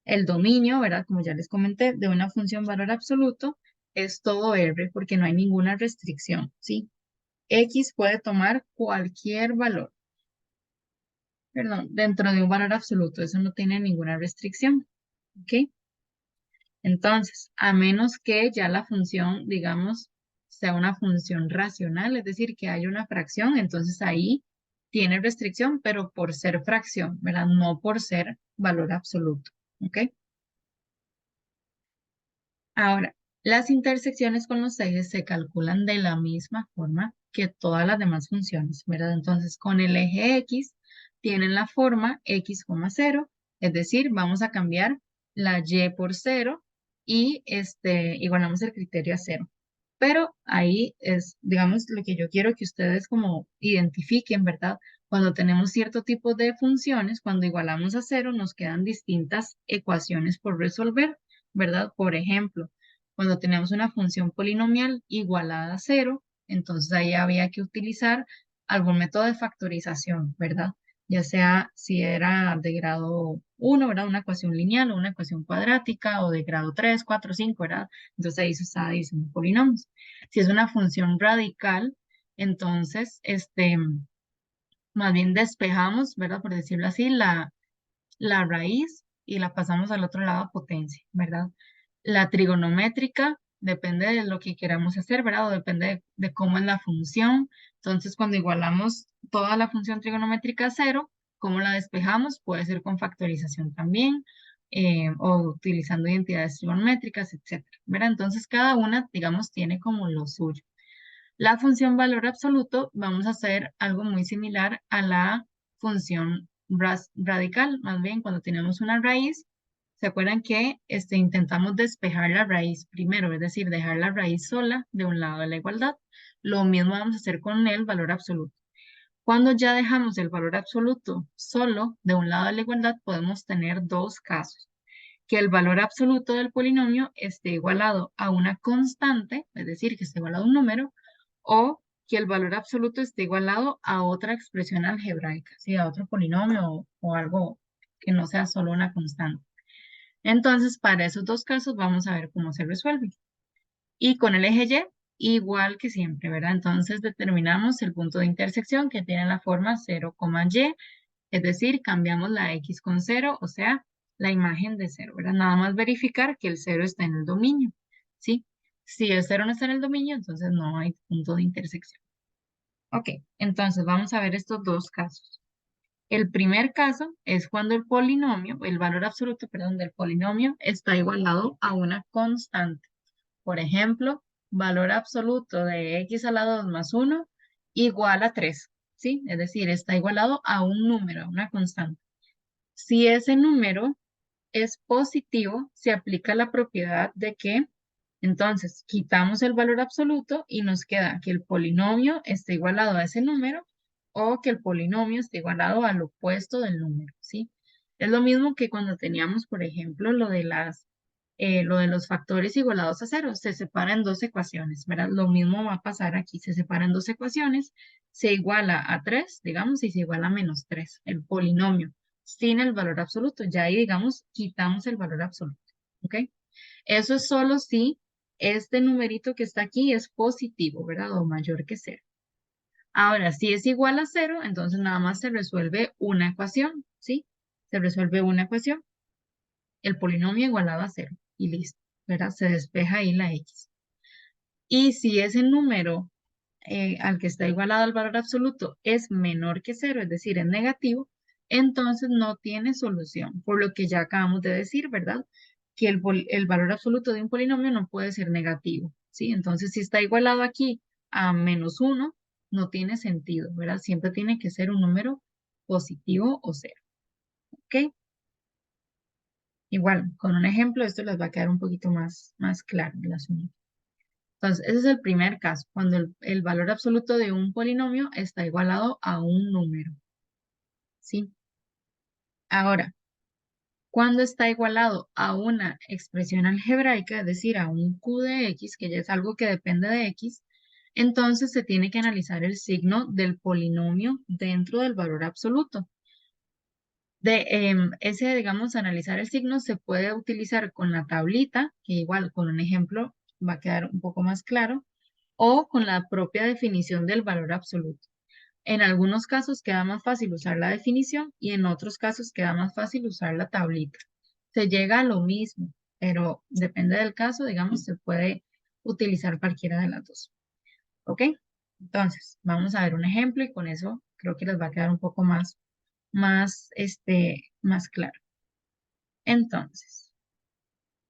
El dominio, ¿verdad? Como ya les comenté, de una función valor absoluto es todo R porque no hay ninguna restricción, ¿sí? X puede tomar cualquier valor, perdón, dentro de un valor absoluto. Eso no tiene ninguna restricción, ¿ok? Entonces, a menos que ya la función, digamos, sea una función racional, es decir, que haya una fracción, entonces ahí tiene restricción, pero por ser fracción, ¿verdad? No por ser valor absoluto, ¿ok? Ahora, las intersecciones con los ejes se calculan de la misma forma que todas las demás funciones, ¿verdad? Entonces, con el eje X tienen la forma X, 0, es decir, vamos a cambiar la Y por 0 y igualamos el criterio a 0. Pero ahí es, digamos, lo que yo quiero que ustedes como identifiquen, ¿verdad? Cuando tenemos cierto tipo de funciones, cuando igualamos a 0, nos quedan distintas ecuaciones por resolver, ¿verdad? Por ejemplo, cuando tenemos una función polinomial igualada a 0, entonces ahí había que utilizar algún método de factorización, ¿verdad? Ya sea si era de grado 1, ¿verdad? Una ecuación lineal o una ecuación cuadrática, o de grado 3, 4, 5, ¿verdad? Entonces ahí se está diciendo polinomios. Si es una función radical, entonces, más bien despejamos, ¿verdad? Por decirlo así, la raíz y la pasamos al otro lado a potencia, ¿verdad? La trigonométrica depende de lo que queramos hacer, ¿verdad? O depende de cómo es la función. Entonces, cuando igualamos toda la función trigonométrica a 0, ¿cómo la despejamos? Puede ser con factorización también, o utilizando identidades trigonométricas, etcétera, ¿verdad? Entonces, cada una, digamos, tiene como lo suyo. La función valor absoluto, vamos a hacer algo muy similar a la función radical, más bien cuando tenemos una raíz, ¿se acuerdan que intentamos despejar la raíz primero? Es decir, dejar la raíz sola de un lado de la igualdad. Lo mismo vamos a hacer con el valor absoluto. Cuando ya dejamos el valor absoluto solo de un lado de la igualdad, podemos tener dos casos. Que el valor absoluto del polinomio esté igualado a una constante, es decir, que esté igualado a un número, o que el valor absoluto esté igualado a otra expresión algebraica, ¿sí? A otro polinomio o algo que no sea solo una constante. Entonces, para esos dos casos vamos a ver cómo se resuelve. Y con el eje Y, igual que siempre, ¿verdad? Entonces determinamos el punto de intersección que tiene la forma 0, Y, es decir, cambiamos la X con 0, o sea, la imagen de cero, ¿verdad? Nada más verificar que el cero está en el dominio, ¿sí? Si el cero no está en el dominio, entonces no hay punto de intersección. Ok, entonces vamos a ver estos dos casos. El primer caso es cuando el polinomio, el valor absoluto, perdón, del polinomio está igualado a una constante. Por ejemplo, valor absoluto de x a la 2 más 1 igual a 3, ¿sí? Es decir, está igualado a un número, a una constante. Si ese número es positivo, se aplica la propiedad de que, entonces, quitamos el valor absoluto y nos queda que el polinomio esté igualado a ese número o que el polinomio esté igualado al opuesto del número, ¿sí? Es lo mismo que cuando teníamos, por ejemplo, lo de los factores igualados a cero. Se separan en dos ecuaciones, ¿verdad? Lo mismo va a pasar aquí. Se separan dos ecuaciones, se iguala a 3, digamos, y se iguala a menos 3, el polinomio sin el valor absoluto. Ya ahí, digamos, quitamos el valor absoluto. ¿Ok? Eso es solo si este numerito que está aquí es positivo, ¿verdad? O mayor que cero. Ahora, si es igual a cero, entonces nada más se resuelve una ecuación, ¿sí? Se resuelve una ecuación, el polinomio igualado a cero, y listo, ¿verdad? Se despeja ahí la x. Y si ese número al que está igualado al valor absoluto es menor que cero, es decir, es negativo, entonces no tiene solución, por lo que ya acabamos de decir, ¿verdad? Que el valor absoluto de un polinomio no puede ser negativo, ¿sí? Entonces, si está igualado aquí a menos 1, no tiene sentido, ¿verdad? Siempre tiene que ser un número positivo o cero, ¿ok? Igual, con un ejemplo, esto les va a quedar un poquito más claro el asunto. Entonces, ese es el primer caso, cuando el valor absoluto de un polinomio está igualado a un número, ¿sí? Ahora, cuando está igualado a una expresión algebraica, es decir, a un q de x, que ya es algo que depende de x, entonces se tiene que analizar el signo del polinomio dentro del valor absoluto. Digamos, analizar el signo se puede utilizar con la tablita, que igual con un ejemplo va a quedar un poco más claro, o con la propia definición del valor absoluto. En algunos casos queda más fácil usar la definición y en otros casos queda más fácil usar la tablita. Se llega a lo mismo, pero depende del caso, digamos, se puede utilizar cualquiera de las dos. ¿Ok? Entonces, vamos a ver un ejemplo y con eso creo que les va a quedar un poco más claro. Entonces,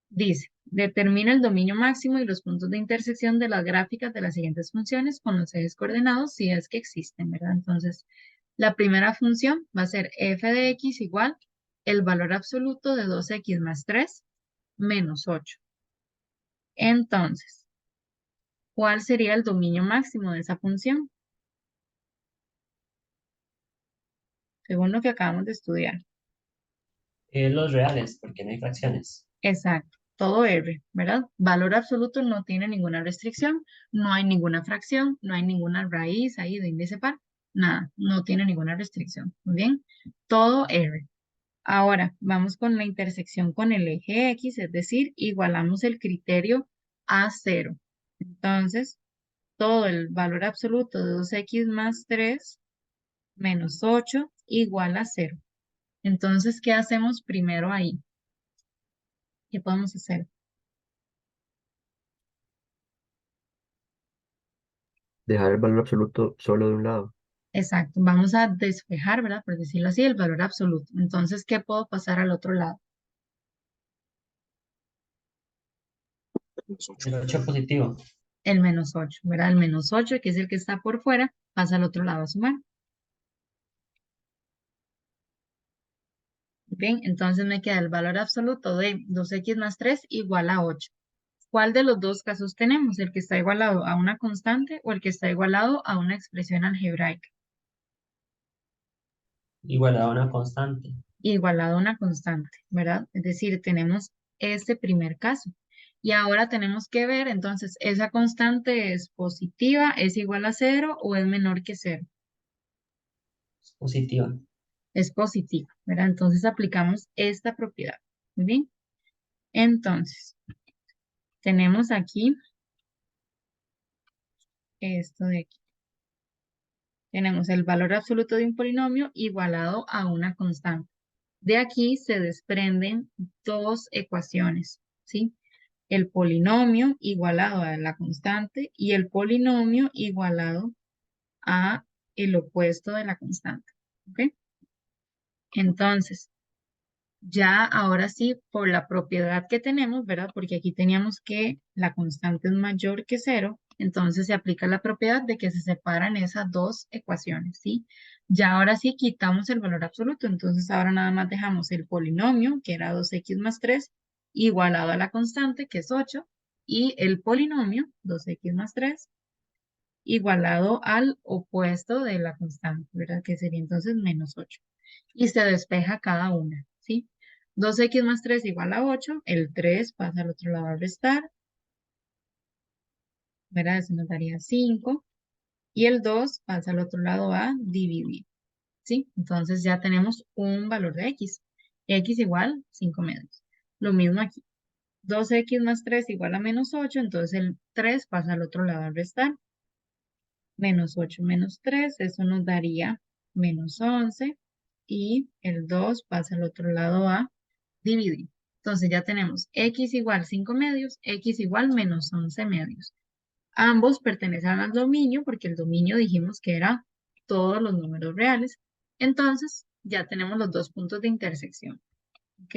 dice, determina el dominio máximo y los puntos de intersección de las gráficas de las siguientes funciones con los ejes coordenados si es que existen, ¿verdad? Entonces, la primera función va a ser f de x igual el valor absoluto de 2x más 3 menos 8. Entonces, ¿cuál sería el dominio máximo de esa función? Según lo que acabamos de estudiar. Los reales, porque no hay fracciones. Exacto, todo R, ¿verdad? Valor absoluto no tiene ninguna restricción, no hay ninguna fracción, no hay ninguna raíz ahí de índice par, nada, no tiene ninguna restricción. Muy bien, todo R. Ahora, vamos con la intersección con el eje X, es decir, igualamos el criterio a 0. Entonces, todo el valor absoluto de 2x más 3 menos 8 igual a 0. Entonces, ¿qué hacemos primero ahí? ¿Qué podemos hacer? Dejar el valor absoluto solo de un lado. Exacto, vamos a despejar, ¿verdad? Por decirlo así, el valor absoluto. Entonces, ¿qué puedo pasar al otro lado? Menos 8. El 8 positivo. El menos 8, ¿verdad? El menos 8, que es el que está por fuera, pasa al otro lado a sumar. Bien, entonces me queda el valor absoluto de 2x más 3 igual a 8. ¿Cuál de los dos casos tenemos? ¿El que está igualado a una constante o el que está igualado a una expresión algebraica? Igual a una constante. Igualado a una constante, ¿verdad? Es decir, tenemos este primer caso. Y ahora tenemos que ver, entonces, ¿esa constante es positiva, es igual a 0 o es menor que 0? Positiva. Es positiva, ¿verdad? Entonces aplicamos esta propiedad. Muy bien. Entonces, tenemos aquí esto de aquí. Tenemos el valor absoluto de un polinomio igualado a una constante. De aquí se desprenden dos ecuaciones, ¿sí? El polinomio igualado a la constante y el polinomio igualado a el opuesto de la constante, ¿ok? Entonces, ya ahora sí, por la propiedad que tenemos, ¿verdad? Porque aquí teníamos que la constante es mayor que cero, entonces se aplica la propiedad de que se separan esas dos ecuaciones, ¿sí? Ya ahora sí quitamos el valor absoluto, entonces ahora nada más dejamos el polinomio, que era 2x más 3, igualado a la constante, que es 8, y el polinomio, 2x más 3, igualado al opuesto de la constante, ¿verdad? Que sería entonces menos 8. Y se despeja cada una, ¿sí? 2x más 3 igual a 8, el 3 pasa al otro lado a restar, ¿verdad? Eso nos daría 5, y el 2 pasa al otro lado a dividir, ¿sí? Entonces ya tenemos un valor de x igual 5 medios. Lo mismo aquí, 2x más 3 igual a menos 8, entonces el 3 pasa al otro lado a restar, menos 8 menos 3, eso nos daría menos 11 y el 2 pasa al otro lado a dividir. Entonces ya tenemos x igual 5 medios, x igual menos 11 medios. Ambos pertenecen al dominio porque el dominio dijimos que era todos los números reales. Entonces ya tenemos los dos puntos de intersección. ¿Ok?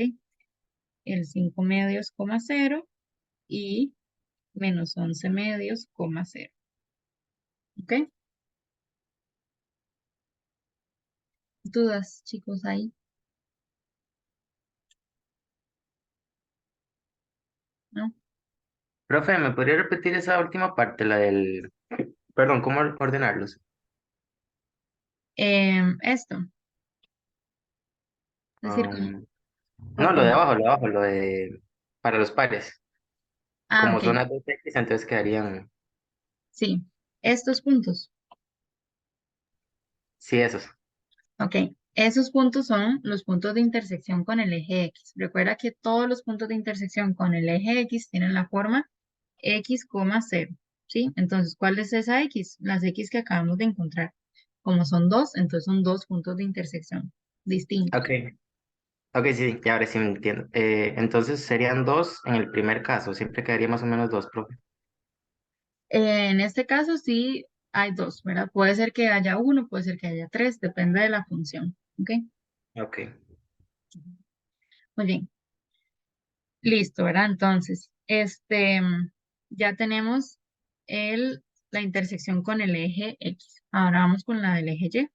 El 5 medios, coma 0 y menos 11 medios, coma 0. ¿Ok? ¿Dudas, chicos, ahí? ¿No? Profe, ¿me podría repetir esa última parte, la del... Perdón, ¿cómo ordenarlos? Esto, es decir, Um, o no, cómo. lo de abajo, lo de... Para los pares. Ah, Como son ok, las dos X, entonces quedarían... sí, estos puntos. Sí, esos. Ok, esos puntos son los puntos de intersección con el eje X. Recuerda que todos los puntos de intersección con el eje X tienen la forma X, 0, ¿sí? Entonces, ¿cuál es esa X? Las X que acabamos de encontrar. Como son dos, entonces son dos puntos de intersección distintos. Ok. Ok, sí, ya ahora sí me entiendo. Entonces serían dos en el primer caso, siempre quedaría más o menos dos, profe. En este caso sí hay dos, ¿verdad? Puede ser que haya uno, puede ser que haya tres, depende de la función, ¿ok? Ok. Muy bien. Listo, ¿verdad? Entonces, ya tenemos la intersección con el eje X. Ahora vamos con la del eje Y,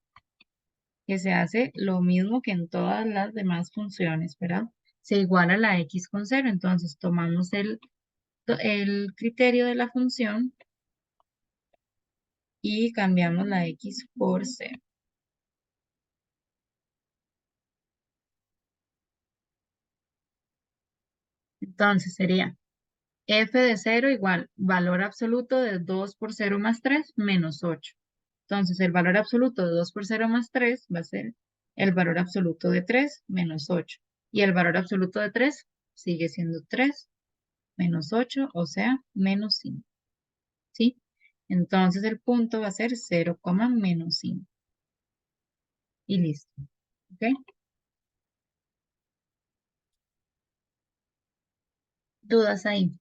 que se hace lo mismo que en todas las demás funciones, ¿verdad? Se iguala la X con cero. Entonces, tomamos el criterio de la función y cambiamos la X por cero. Entonces, sería f de 0 igual valor absoluto de 2 por 0 más 3 menos 8. Entonces, el valor absoluto de 2 por 0 más 3 va a ser el valor absoluto de 3 menos 8. Y el valor absoluto de 3 sigue siendo 3 menos 8, o sea, menos 5. ¿Sí? Entonces, el punto va a ser 0, menos 5. Y listo. ¿Ok? ¿Dudas ahí?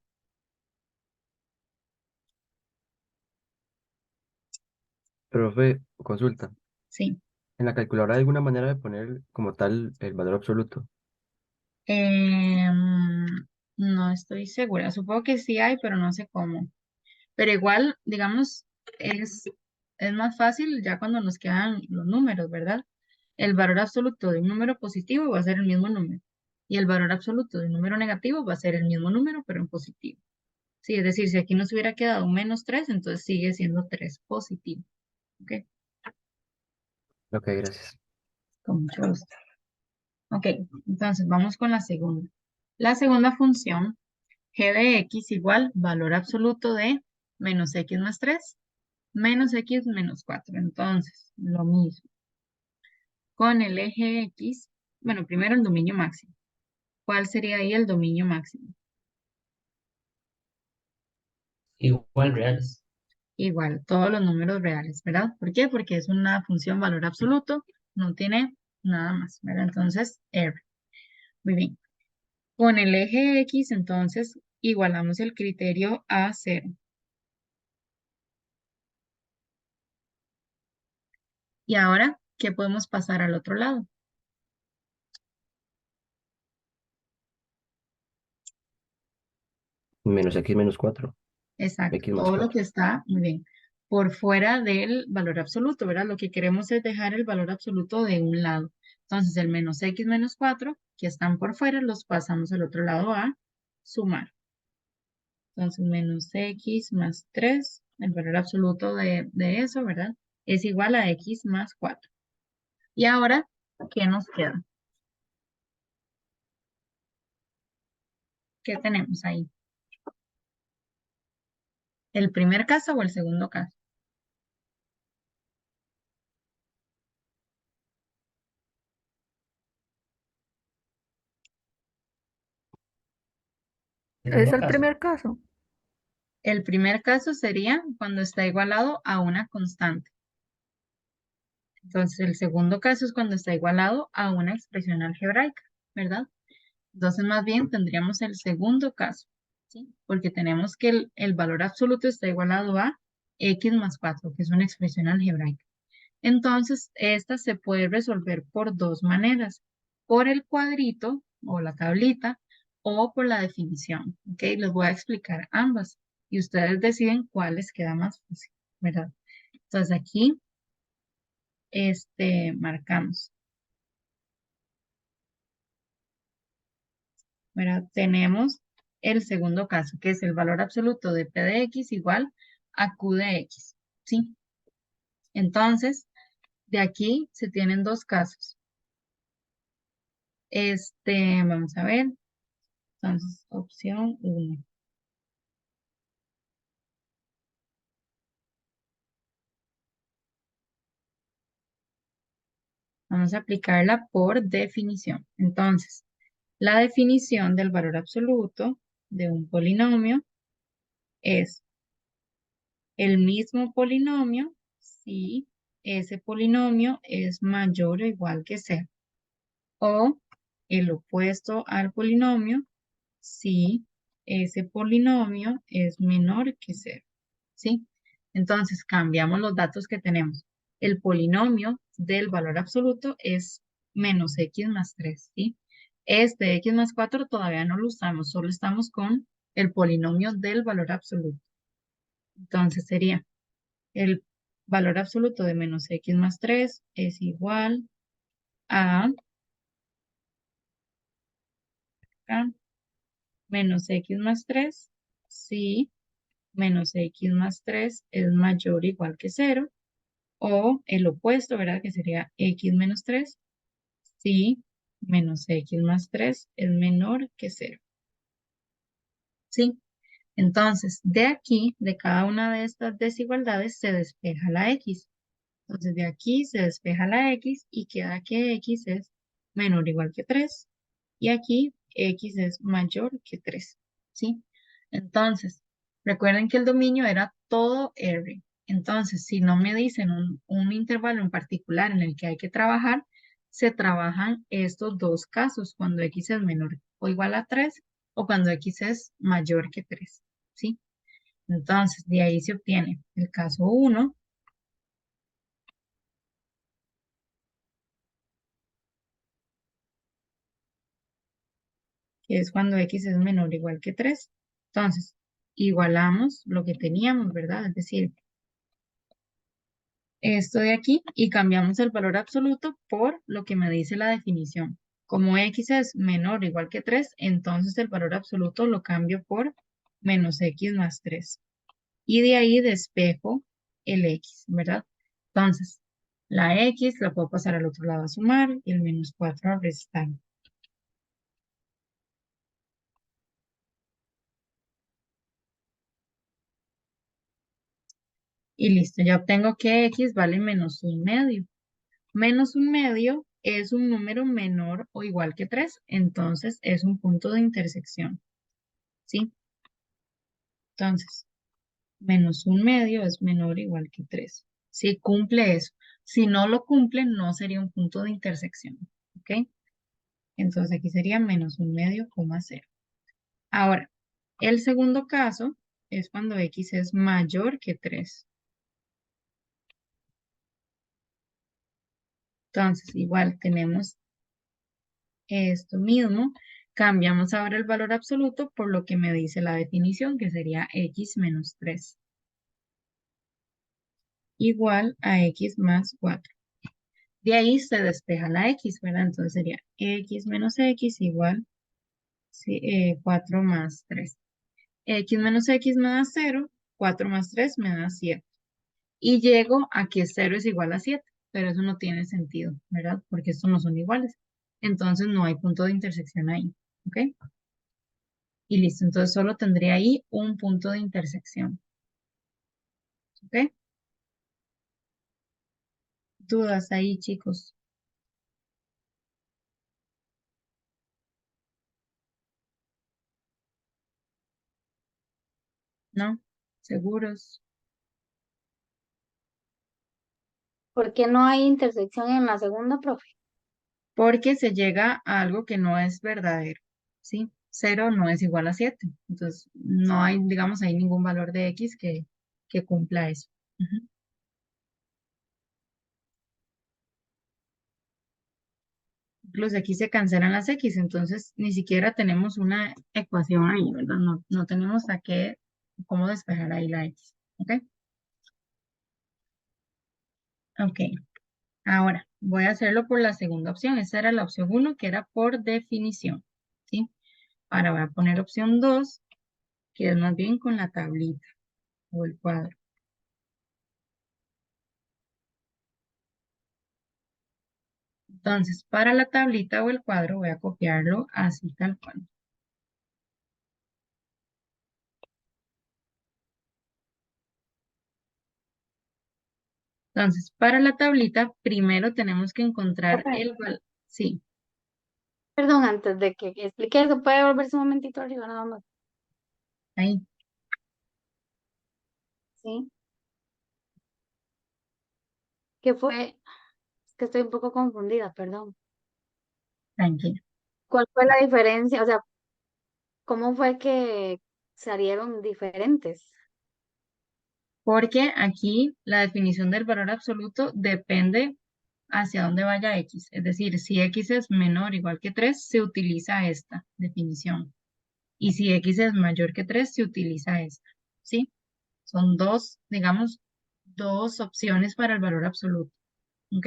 Profe, consulta. Sí. En la calculadora hay alguna manera de poner como tal el valor absoluto. Em, no estoy segura. Supongo que sí hay, pero no sé cómo. Pero igual, digamos, es, es más fácil ya cuando nos quedan los números, ¿verdad? El valor absoluto de un número positivo va a ser el mismo número. Y el valor absoluto de un número negativo va a ser el mismo número, pero en positivo. Sí, es decir, si aquí nos hubiera quedado un menos 3, entonces sigue siendo 3 positivo. ¿Ok? Ok, gracias. Con mucho gusto. Ok, entonces vamos con la segunda. La segunda función, g de x igual valor absoluto de menos x más 3 menos x menos 4. Entonces, lo mismo. Con el eje X, bueno, primero el dominio máximo. ¿Cuál sería ahí el dominio máximo? Igual reales. Igual, todos los números reales, ¿verdad? ¿Por qué? Porque es una función valor absoluto, no tiene nada más, ¿verdad? Entonces, R. Muy bien. Con el eje X, entonces, igualamos el criterio a 0. Y ahora, ¿qué podemos pasar al otro lado? Menos x menos 4. Exacto, X más todo lo 4. que está, muy bien, por fuera del valor absoluto, ¿verdad? Lo que queremos es dejar el valor absoluto de un lado. Entonces, el menos x menos 4, que están por fuera, los pasamos al otro lado a sumar. Entonces, menos x más 3, el valor absoluto de eso, ¿verdad? Es igual a x más 4. Y ahora, ¿qué nos queda? ¿Qué tenemos ahí? ¿El primer caso o el segundo caso? Es Segundo el caso. primer caso. El primer caso sería cuando está igualado a una constante. Entonces, el segundo caso es cuando está igualado a una expresión algebraica, ¿verdad? Entonces, más bien tendríamos el segundo caso, ¿sí? Porque tenemos que el valor absoluto está igualado a x más 4, que es una expresión algebraica. Entonces, esta se puede resolver por dos maneras, por el cuadrito o la tablita o por la definición, ¿ok? Les voy a explicar ambas y ustedes deciden cuál les queda más fácil, ¿verdad? Entonces, aquí, marcamos. ¿Verdad? Tenemos el segundo caso, que es el valor absoluto de P de X igual a Q de X, ¿sí? Entonces, de aquí se tienen dos casos. Vamos a ver. Entonces, opción 1. Vamos a aplicarla por definición. Entonces, la definición del valor absoluto de un polinomio es el mismo polinomio si ese polinomio es mayor o igual que cero. O el opuesto al polinomio si ese polinomio es menor que cero, ¿sí? Entonces, cambiamos los datos que tenemos. El polinomio del valor absoluto es menos x más 3, ¿sí? Este x más 4 todavía no lo usamos, solo estamos con el polinomio del valor absoluto. Entonces, sería el valor absoluto de menos x más 3 es igual a acá, menos x más 3, si menos x más 3 es mayor o igual que 0, o el opuesto, ¿verdad? Que sería x menos 3, si menos x más 3 es menor que 0. ¿Sí? Entonces, de aquí, de cada una de estas desigualdades, se despeja la x. Entonces, de aquí se despeja la x y queda que x es menor o igual que 3. Y aquí x es mayor que 3. ¿Sí? Entonces, recuerden que el dominio era todo R. Entonces, si no me dicen un intervalo en particular en el que hay que trabajar, se trabajan estos dos casos, cuando x es menor o igual a 3 o cuando x es mayor que 3. ¿Sí? Entonces, de ahí se obtiene el caso 1, que es cuando x es menor o igual que 3. Entonces, igualamos lo que teníamos, ¿verdad? Es decir, esto de aquí y cambiamos el valor absoluto por lo que me dice la definición. Como x es menor o igual que 3, entonces el valor absoluto lo cambio por menos x más 3. Y de ahí despejo el x, ¿verdad? Entonces, la x la puedo pasar al otro lado a sumar y el menos 4 a restar. Y listo, ya obtengo que x vale menos 1/2. Menos 1/2 es un número menor o igual que 3, entonces es un punto de intersección, ¿sí? Entonces, menos 1/2 es menor o igual que 3. Sí, cumple eso. Si no lo cumple, no sería un punto de intersección. ¿Ok? Entonces aquí sería menos 1/2,0. Ahora, el segundo caso es cuando x es mayor que 3. Entonces, igual tenemos esto mismo. Cambiamos ahora el valor absoluto por lo que me dice la definición, que sería x menos 3. Igual a x más 4. De ahí se despeja la x, ¿verdad? Entonces sería x menos x igual 4 más 3. X menos x me da 0, 4 más 3 me da 7. Y llego a que 0 es igual a 7, pero eso no tiene sentido, ¿verdad? Porque estos no son iguales. Entonces no hay punto de intersección ahí, ¿ok? Y listo, entonces solo tendría ahí un punto de intersección, ¿ok? ¿Dudas ahí, chicos? ¿No? ¿Seguros? ¿Por qué no hay intersección en la segunda, profe? Porque se llega a algo que no es verdadero, ¿sí? 0 no es igual a 7. Entonces, no hay, digamos, ahí ningún valor de x que cumpla eso. Ujú. Incluso aquí se cancelan las x, entonces ni siquiera tenemos una ecuación ahí, ¿verdad? No tenemos cómo despejar ahí la x, ¿ok? Ok, ahora voy a hacerlo por la segunda opción. Esa era la opción 1, que era por definición, ¿sí? Ahora voy a poner opción 2, que es más bien con la tablita o el cuadro. Entonces, para la tablita o el cuadro voy a copiarlo así tal cual. Entonces, para la tablita, primero tenemos que encontrar Profe, el valor. Sí, perdón, antes de que explique eso, puede volverse un momentito arriba nada más. ahí, ¿Sí? ¿Qué fue? Es que estoy un poco confundida, perdón. tranquilo. ¿Cuál fue la diferencia? O sea, ¿cómo fue que salieron diferentes? Porque aquí la definición del valor absoluto depende hacia dónde vaya x. Es decir, si x es menor o igual que 3, se utiliza esta definición. Y si x es mayor que 3, se utiliza esta. ¿Sí? Son dos, digamos, dos opciones para el valor absoluto. ¿Ok?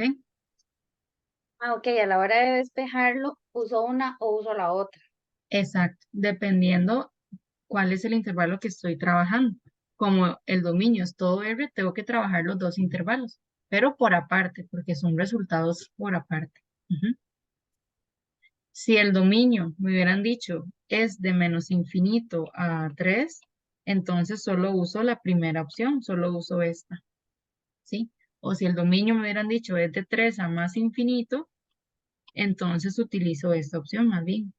Ah, ok, a la hora de despejarlo, ¿usó una o usó la otra? Exacto, dependiendo cuál es el intervalo que estoy trabajando. Como el dominio es todo R, tengo que trabajar los dos intervalos, pero por aparte, porque son resultados por aparte. Ujú. Si el dominio, me hubieran dicho, es de menos infinito a 3, entonces solo uso la primera opción, solo uso esta, ¿sí? O si el dominio me hubieran dicho es de 3 a más infinito, entonces utilizo esta opción más bien.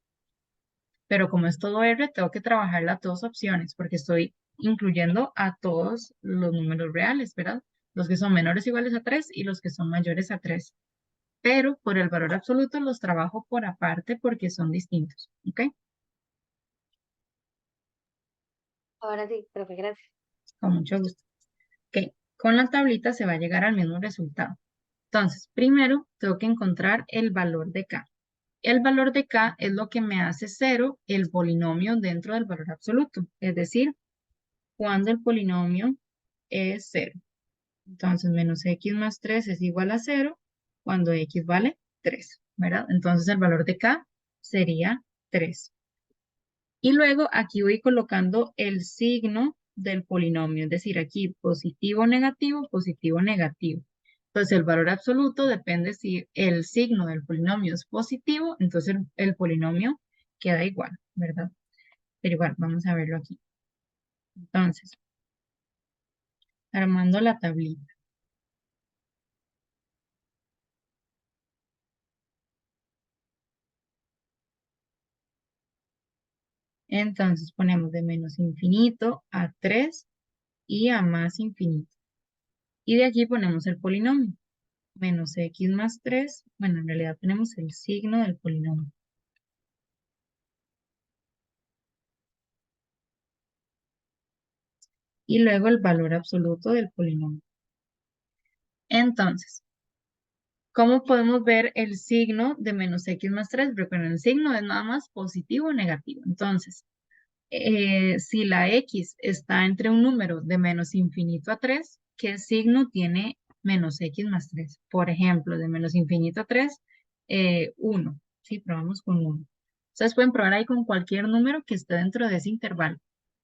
Pero como es todo R, tengo que trabajar las dos opciones porque estoy incluyendo a todos los números reales, ¿verdad? Los que son menores o iguales a 3 y los que son mayores a 3. Pero por el valor absoluto los trabajo por aparte porque son distintos, ¿ok? Ahora sí, profe, gracias. Con mucho gusto. Ok, con la tablita se va a llegar al mismo resultado. Entonces, primero tengo que encontrar el valor de K. El valor de K es lo que me hace cero el polinomio dentro del valor absoluto, es decir, cuando el polinomio es 0. Entonces, menos x más 3 es igual a 0 cuando x vale 3, ¿verdad? Entonces, el valor de K sería 3. Y luego aquí voy colocando el signo del polinomio, es decir, aquí positivo, negativo, positivo, negativo. Entonces, el valor absoluto depende si el signo del polinomio es positivo, entonces el polinomio queda igual, ¿verdad? Pero igual, vamos a verlo aquí. Entonces, armando la tablita. Entonces ponemos de menos infinito a 3 y a más infinito. Y de aquí ponemos el polinomio. menos x más 3. Bueno, en realidad tenemos el signo del polinomio. Y luego el valor absoluto del polinomio. Entonces, ¿cómo podemos ver el signo de menos x más 3? Porque el signo es nada más positivo o negativo. Entonces, si la x está entre un número de menos infinito a 3, ¿qué signo tiene menos x más 3? Por ejemplo, de menos infinito a 3, 1. Sí, probamos con 1. Ustedes pueden probar ahí con cualquier número que esté dentro de ese intervalo.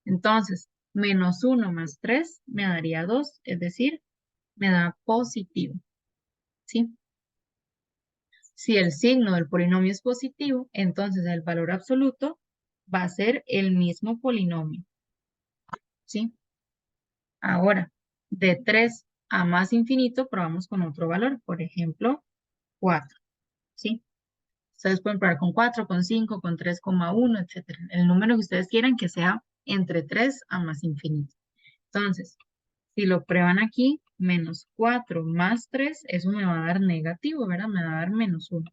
Entonces, menos 1 más 3 me daría 2, es decir, me da positivo. ¿Sí? Si el signo del polinomio es positivo, entonces el valor absoluto va a ser el mismo polinomio. ¿Sí? Ahora, de 3 a más infinito, probamos con otro valor, por ejemplo, 4. ¿Sí? Ustedes pueden probar con 4, con 5, con 3,1, etcétera. El número que ustedes quieran que sea entre 3 a más infinito. Entonces, si lo prueban aquí, menos 4 más 3, eso me va a dar negativo, ¿verdad? Me va a dar menos 1.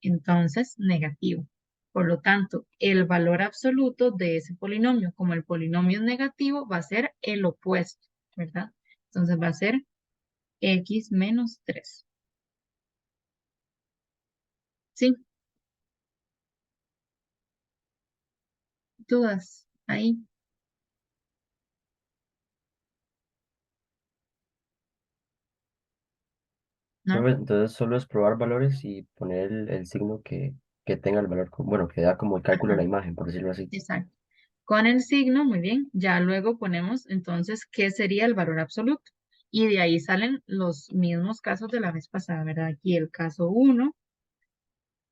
Entonces, negativo. Por lo tanto, el valor absoluto de ese polinomio, como el polinomio es negativo, va a ser el opuesto, ¿verdad? Entonces va a ser x menos 3. ¿Sí? ¿Dudas? Ahí, ¿no? Entonces solo es probar valores y poner el signo que tenga el valor, bueno, que da como el cálculo de Ajá, la imagen, por decirlo así. exacto. Con el signo, muy bien, ya luego ponemos entonces qué sería el valor absoluto. Y de ahí salen los mismos casos de la vez pasada, ¿verdad? Aquí el caso 1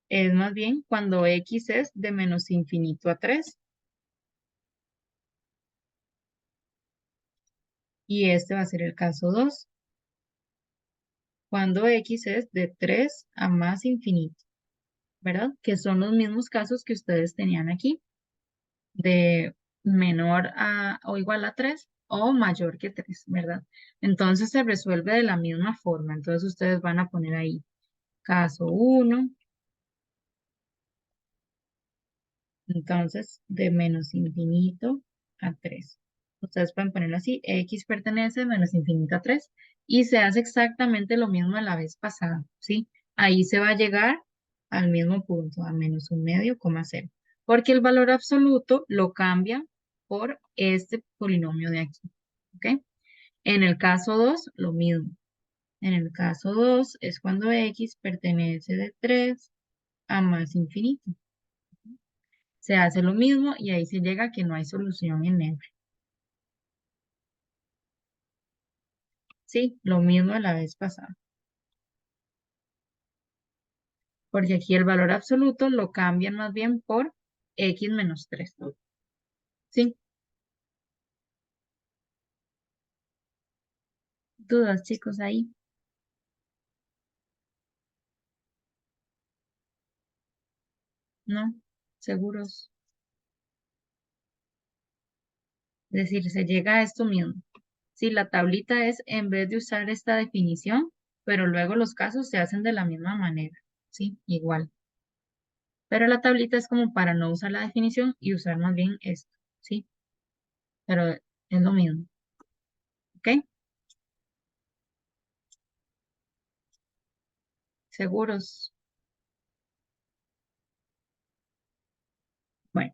es más bien cuando x es de menos infinito a 3. Y este va a ser el caso 2 cuando x es de 3 a más infinito, ¿verdad? Que son los mismos casos que ustedes tenían aquí, de menor a o igual a 3 o mayor que 3, ¿verdad? Entonces se resuelve de la misma forma. Entonces ustedes van a poner ahí caso 1, entonces de menos infinito a 3. Ustedes pueden ponerlo así, x pertenece de menos infinito a 3 y se hace exactamente lo mismo a la vez pasada, ¿sí? Ahí se va a llegar al mismo punto, a menos un medio, coma cero, porque el valor absoluto lo cambia por este polinomio de aquí, ¿ok? En el caso 2, lo mismo. En el caso 2 es cuando x pertenece de 3 a más infinito. Se hace lo mismo y ahí se llega a que no hay solución en R. Sí, lo mismo de la vez pasada. Porque aquí el valor absoluto lo cambian más bien por x menos 3. ¿Sí? ¿Dudas, chicos, ahí? ¿No? ¿Seguros? Es decir, se llega a esto mismo. Sí, la tablita es en vez de usar esta definición, pero luego los casos se hacen de la misma manera. Sí, igual. Pero la tablita es como para no usar la definición y usar más bien esto. Sí, pero es lo mismo. ¿Ok? ¿Seguros? Bueno,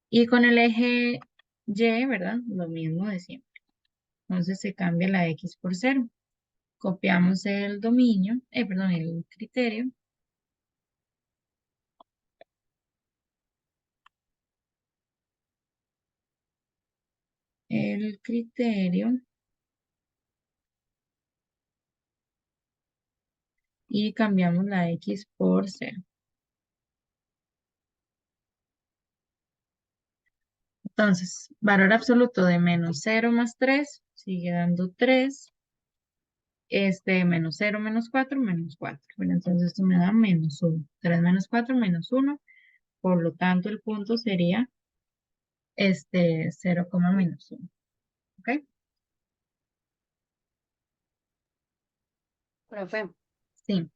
y con el eje Y, ¿verdad? Lo mismo de siempre. Entonces se cambia la X por cero. Copiamos el dominio, perdón, el criterio. El criterio y cambiamos la X por cero. Entonces, valor absoluto de menos 0 más 3 sigue dando 3. Menos 0 menos 4 menos 4. Bueno, entonces esto me da menos 1. 3 menos 4 menos 1. Por lo tanto, el punto sería 0, menos 1. ¿Ok? Profe, Sí,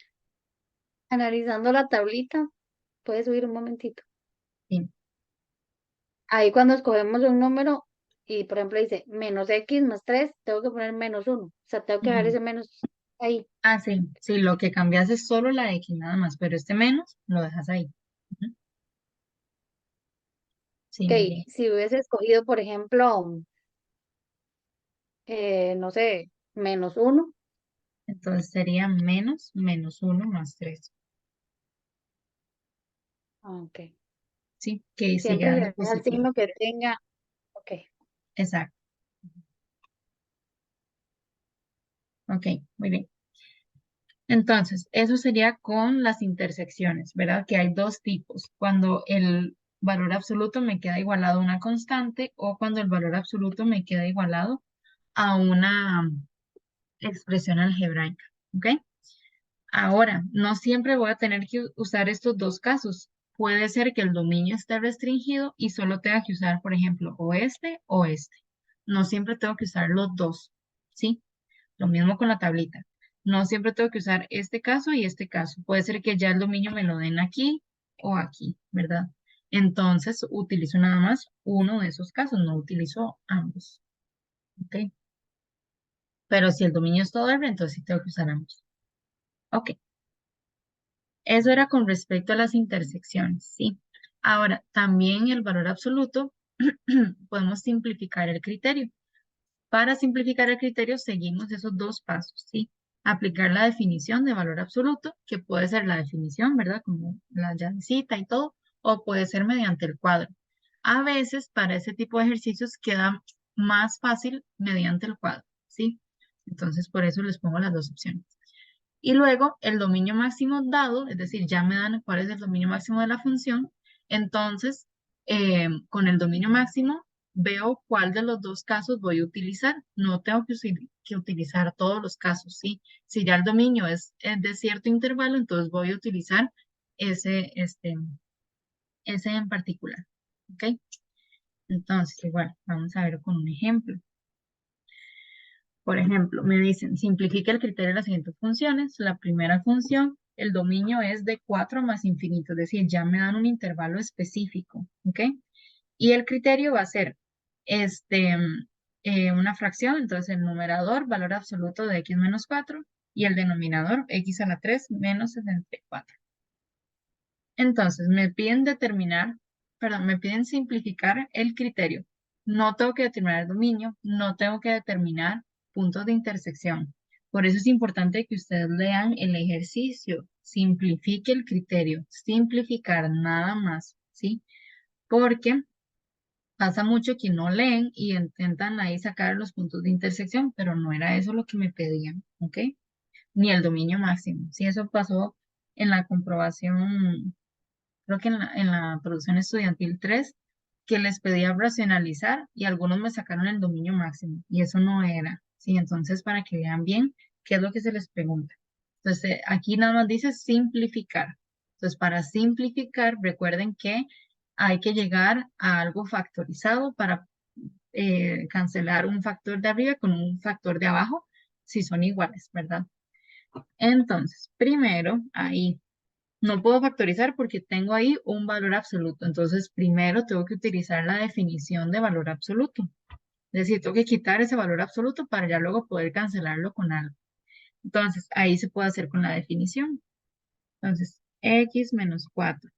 analizando la tablita, puede subir un momentito. sí. Ahí cuando escogemos un número y por ejemplo dice menos x más 3, tengo que poner -1. O sea, tengo que dejar Ujú. ese menos ahí. Ah, sí, sí, lo que cambias es solo la X nada más, pero este menos lo dejas ahí. Ujú. Sí, Ok, muy bien. si hubiese escogido, por ejemplo, no sé, -1, Entonces sería menos 1 más 3. ok. Sí, que sigue Siempre dando se deja el positivo. signo que tenga, ok. Exacto. Ok, muy bien. Entonces, eso sería con las intersecciones, ¿verdad? Que hay dos tipos. Cuando el valor absoluto me queda igualado a una constante o cuando el valor absoluto me queda igualado a una expresión algebraica. ¿Ok? Ahora, no siempre voy a tener que usar estos dos casos. Puede ser que el dominio esté restringido y solo tenga que usar, por ejemplo, o este o este. No siempre tengo que usar los dos, ¿sí? Lo mismo con la tablita. No siempre tengo que usar este caso y este caso. Puede ser que ya el dominio me lo den aquí o aquí, ¿verdad? Entonces, utilizo nada más uno de esos casos, no utilizo ambos, ¿ok? Pero si el dominio es todo R, entonces sí tengo que usar ambos. Ok. Eso era con respecto a las intersecciones, ¿sí? Ahora, también el valor absoluto, podemos simplificar el criterio. Para simplificar el criterio, seguimos esos dos pasos, ¿sí? Aplicar la definición de valor absoluto, que puede ser la definición, ¿verdad? Como la llavecita y todo, o puede ser mediante el cuadro. A veces, para ese tipo de ejercicios, queda más fácil mediante el cuadro, ¿sí? Entonces, por eso les pongo las dos opciones. Y luego el dominio máximo dado, es decir, ya me dan cuál es el dominio máximo de la función. Entonces, con el dominio máximo veo cuál de los dos casos voy a utilizar. No tengo que utilizar todos los casos, ¿sí? Si ya el dominio es de cierto intervalo, entonces voy a utilizar ese en particular, ¿ok? Entonces, igual, vamos a ver con un ejemplo. Por ejemplo, me dicen, simplifica el criterio de las siguientes funciones. La primera función, el dominio es de 4 más infinito, es decir, ya me dan un intervalo específico, ¿ok? Y el criterio va a ser este, una fracción, entonces el numerador, valor absoluto de x menos 4, y el denominador, x a la 3 menos 64. Entonces, me piden simplificar el criterio. No tengo que determinar el dominio, no tengo que determinar puntos de intersección. Por eso es importante que ustedes lean el ejercicio, simplifique el criterio, simplificar nada más, ¿sí? Porque pasa mucho que no leen y intentan ahí sacar los puntos de intersección, pero no era eso lo que me pedían, ¿ok? Ni el dominio máximo. Sí, eso pasó en la comprobación, creo que en la producción estudiantil 3, que les pedía racionalizar y algunos me sacaron el dominio máximo y eso no era, ¿sí? Entonces, para que vean bien qué es lo que se les pregunta. Entonces, aquí nada más dice simplificar. Entonces, para simplificar, recuerden que hay que llegar a algo factorizado para cancelar un factor de arriba con un factor de abajo si son iguales, ¿verdad? Entonces, primero, ahí no puedo factorizar porque tengo ahí un valor absoluto. Entonces, primero tengo que utilizar la definición de valor absoluto. Es decir, tengo que quitar ese valor absoluto para ya luego poder cancelarlo con algo. Entonces, ahí se puede hacer con la definición. Entonces, x menos 4.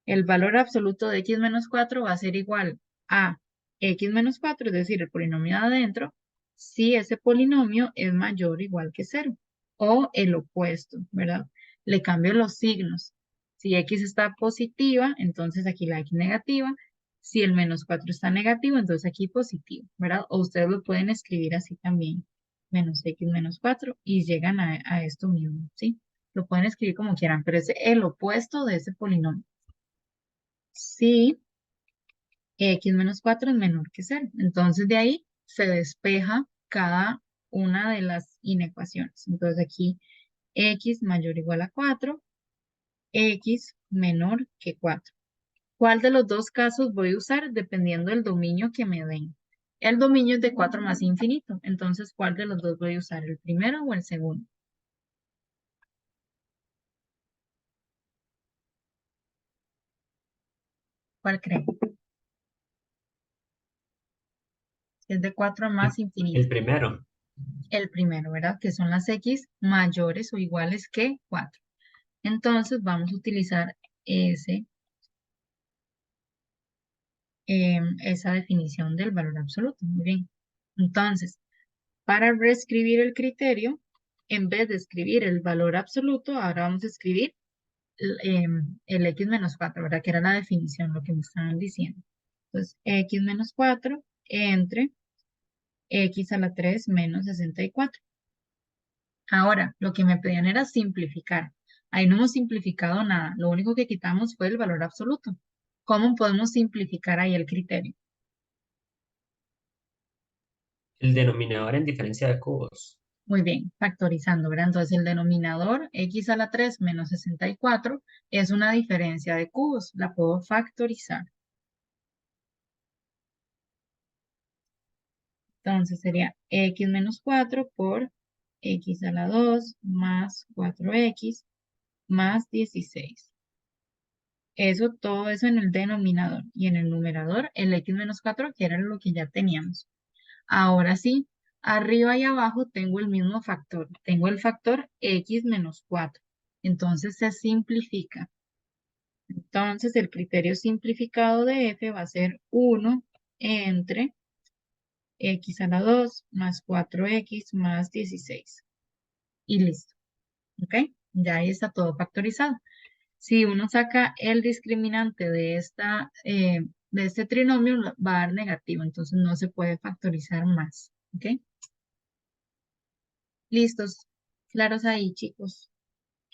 El valor absoluto de x menos 4 va a ser igual a x menos 4, es decir, el polinomio de adentro, si ese polinomio es mayor o igual que 0, o el opuesto, ¿verdad? Le cambio los signos. Si x está positiva, entonces aquí la x negativa. Si el menos 4 está negativo, entonces aquí positivo, ¿verdad? O ustedes lo pueden escribir así también, menos x menos 4, y llegan a esto mismo, ¿sí? Lo pueden escribir como quieran, pero es el opuesto de ese polinomio. Si x menos 4 es menor que 0. Entonces de ahí se despeja cada una de las inecuaciones. Entonces aquí x mayor o igual a 4, x menor que 4. ¿Cuál de los dos casos voy a usar? Dependiendo del dominio que me den. El dominio es de 4 más infinito. Entonces, ¿cuál de los dos voy a usar? ¿El primero o el segundo? ¿Cuál creen? Es de 4 a más El infinito. primero. El primero, ¿verdad? Que son las x mayores o iguales que 4. Entonces vamos a utilizar esa definición del valor absoluto. Muy bien. Entonces, para reescribir el criterio, en vez de escribir el valor absoluto, ahora vamos a escribir el x menos 4, ¿verdad? Que era la definición, lo que me estaban diciendo. Entonces, x menos 4 entre x a la 3 menos 64. Ahora, lo que me pedían era simplificar. Ahí no hemos simplificado nada. Lo único que quitamos fue el valor absoluto. ¿Cómo podemos simplificar ahí el criterio? El denominador en diferencia de cubos. Muy bien, factorizando, ¿verdad? Entonces el denominador x a la 3 menos 64 es una diferencia de cubos. La puedo factorizar. Entonces sería x menos 4 por x a la 2 más 4x más 16. Eso, todo eso en el denominador. Y en el numerador, el x menos 4, que era lo que ya teníamos. Ahora sí, arriba y abajo tengo el mismo factor. Tengo el factor x menos 4. Entonces se simplifica. Entonces el criterio simplificado de f va a ser 1 entre x a la 2 más 4x más 16. Y listo. ¿Ok? Ya ahí está todo factorizado. Si uno saca el discriminante de este trinomio, va a dar negativo, entonces no se puede factorizar más. ¿Ok? Listos. Claros ahí, chicos.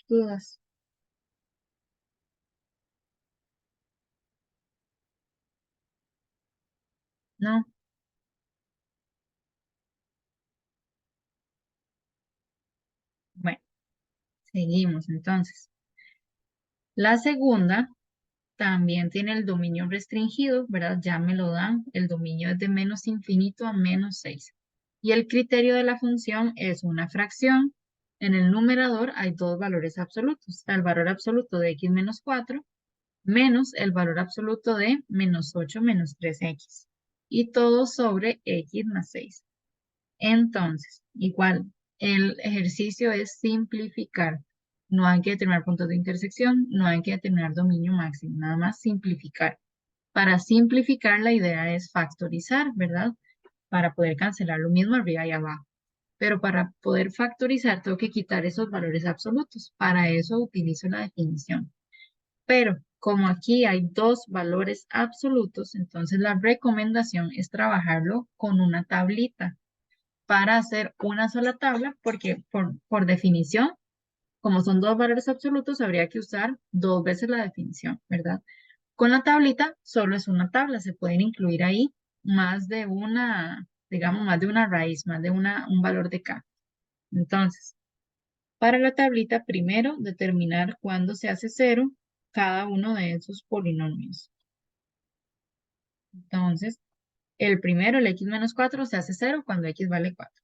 ¿Dudas? ¿No? Bueno, seguimos entonces. La segunda también tiene el dominio restringido, ¿verdad? Ya me lo dan. El dominio es de menos infinito a menos 6. Y el criterio de la función es una fracción. En el numerador hay dos valores absolutos. Está el valor absoluto de x menos 4 menos el valor absoluto de menos 8 menos 3x. Y todo sobre x más 6. Entonces, igual, el ejercicio es simplificar. No hay que determinar puntos de intersección, no hay que determinar dominio máximo, nada más simplificar. Para simplificar, la idea es factorizar, ¿verdad? Para poder cancelar lo mismo arriba y abajo. Pero para poder factorizar, tengo que quitar esos valores absolutos. Para eso utilizo la definición. Pero como aquí hay dos valores absolutos, entonces la recomendación es trabajarlo con una tablita para hacer una sola tabla, porque por definición, como son dos valores absolutos, habría que usar dos veces la definición, ¿verdad? Con la tablita solo es una tabla, se pueden incluir ahí más de una, digamos, más de una raíz, más de un valor de k. Entonces, para la tablita, primero determinar cuándo se hace cero cada uno de esos polinomios. Entonces, el primero, el x menos 4, se hace cero cuando x vale 4.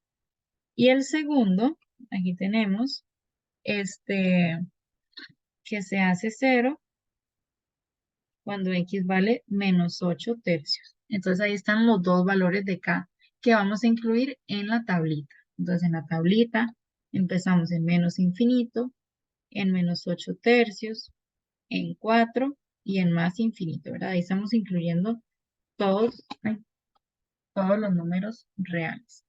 Y el segundo, aquí tenemos, que se hace cero cuando x vale menos 8 tercios. Entonces ahí están los dos valores de k que vamos a incluir en la tablita. Entonces en la tablita empezamos en menos infinito, en menos 8 tercios, en 4 y en más infinito, ¿verdad? Ahí estamos incluyendo todos, todos los números reales.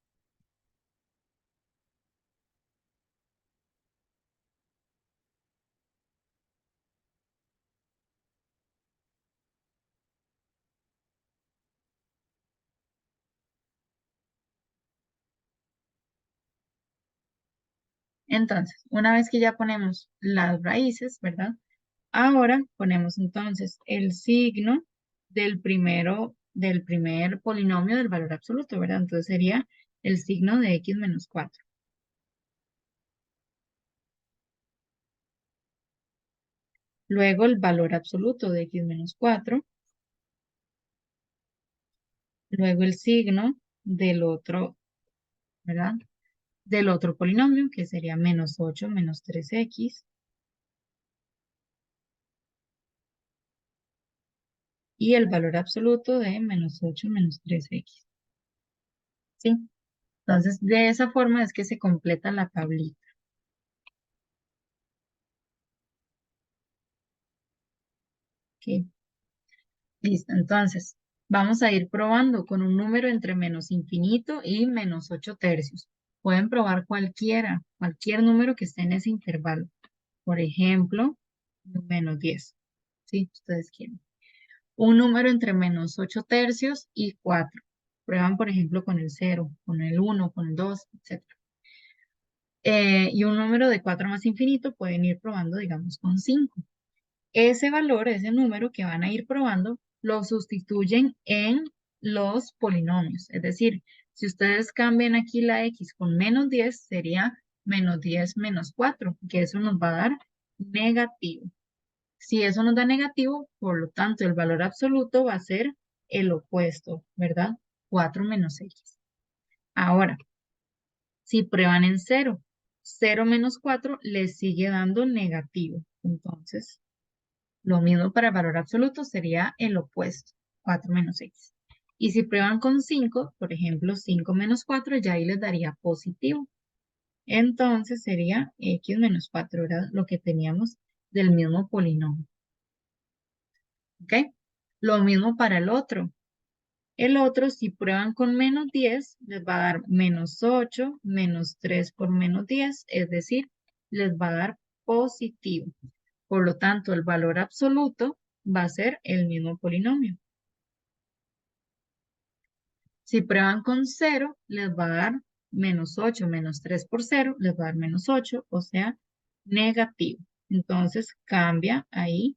Entonces, una vez que ya ponemos las raíces, ¿verdad? Ahora ponemos entonces el signo del primer polinomio del valor absoluto, ¿verdad? Entonces sería el signo de x menos 4. Luego el valor absoluto de x menos 4. Luego el signo del otro, ¿verdad? Del otro polinomio, que sería menos 8 menos 3x. y el valor absoluto de menos 8 menos 3x. ¿Sí? Entonces, de esa forma es que se completa la tablita. Ok, listo. Entonces, vamos a ir probando con un número entre menos infinito y menos 8 tercios. Pueden probar cualquiera, cualquier número que esté en ese intervalo. Por ejemplo, menos 10. ¿Sí? Ustedes quieren. Un número entre menos 8 tercios y 4. Prueban, por ejemplo, con el 0, con el 1, con el 2, etcétera. Y un número de 4 más infinito pueden ir probando, digamos, con 5. Ese valor, ese número que van a ir probando, lo sustituyen en los polinomios. Es decir, si ustedes cambian aquí la x con menos 10, sería menos 10 menos 4, que eso nos va a dar negativo. Si eso nos da negativo, por lo tanto, el valor absoluto va a ser el opuesto, ¿verdad? 4 menos x. Ahora, si prueban en 0, 0 menos 4 les sigue dando negativo. Entonces, lo mismo para el valor absoluto sería el opuesto, 4 menos x. Y si prueban con 5, por ejemplo, 5 menos 4, ya ahí les daría positivo. Entonces sería x menos 4, era lo que teníamos del mismo polinomio. ¿Ok? Lo mismo para el otro. El otro, si prueban con menos 10, les va a dar menos 8, menos 3 por menos 10, es decir, les va a dar positivo. Por lo tanto, el valor absoluto va a ser el mismo polinomio. Si prueban con 0, les va a dar menos 8, menos 3 por 0, les va a dar menos 8, o sea, negativo. Entonces, cambia ahí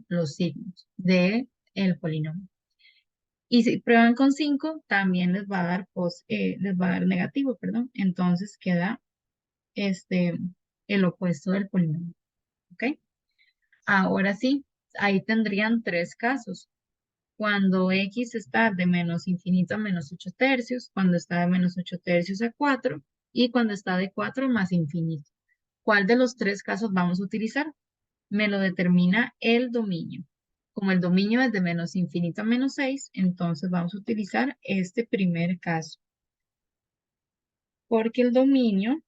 los signos del polinomio. Y si prueban con 5, también les va a dar negativo, perdón. Entonces queda este, el opuesto del polinomio. ¿Ok? Ahora sí, ahí tendrían tres casos. Cuando x está de menos infinito a menos 8 tercios, cuando está de menos 8 tercios a 4 y cuando está de 4 más infinito. ¿Cuál de los tres casos vamos a utilizar? Me lo determina el dominio. Como el dominio es de menos infinito a menos 6, entonces vamos a utilizar este primer caso. Porque el dominio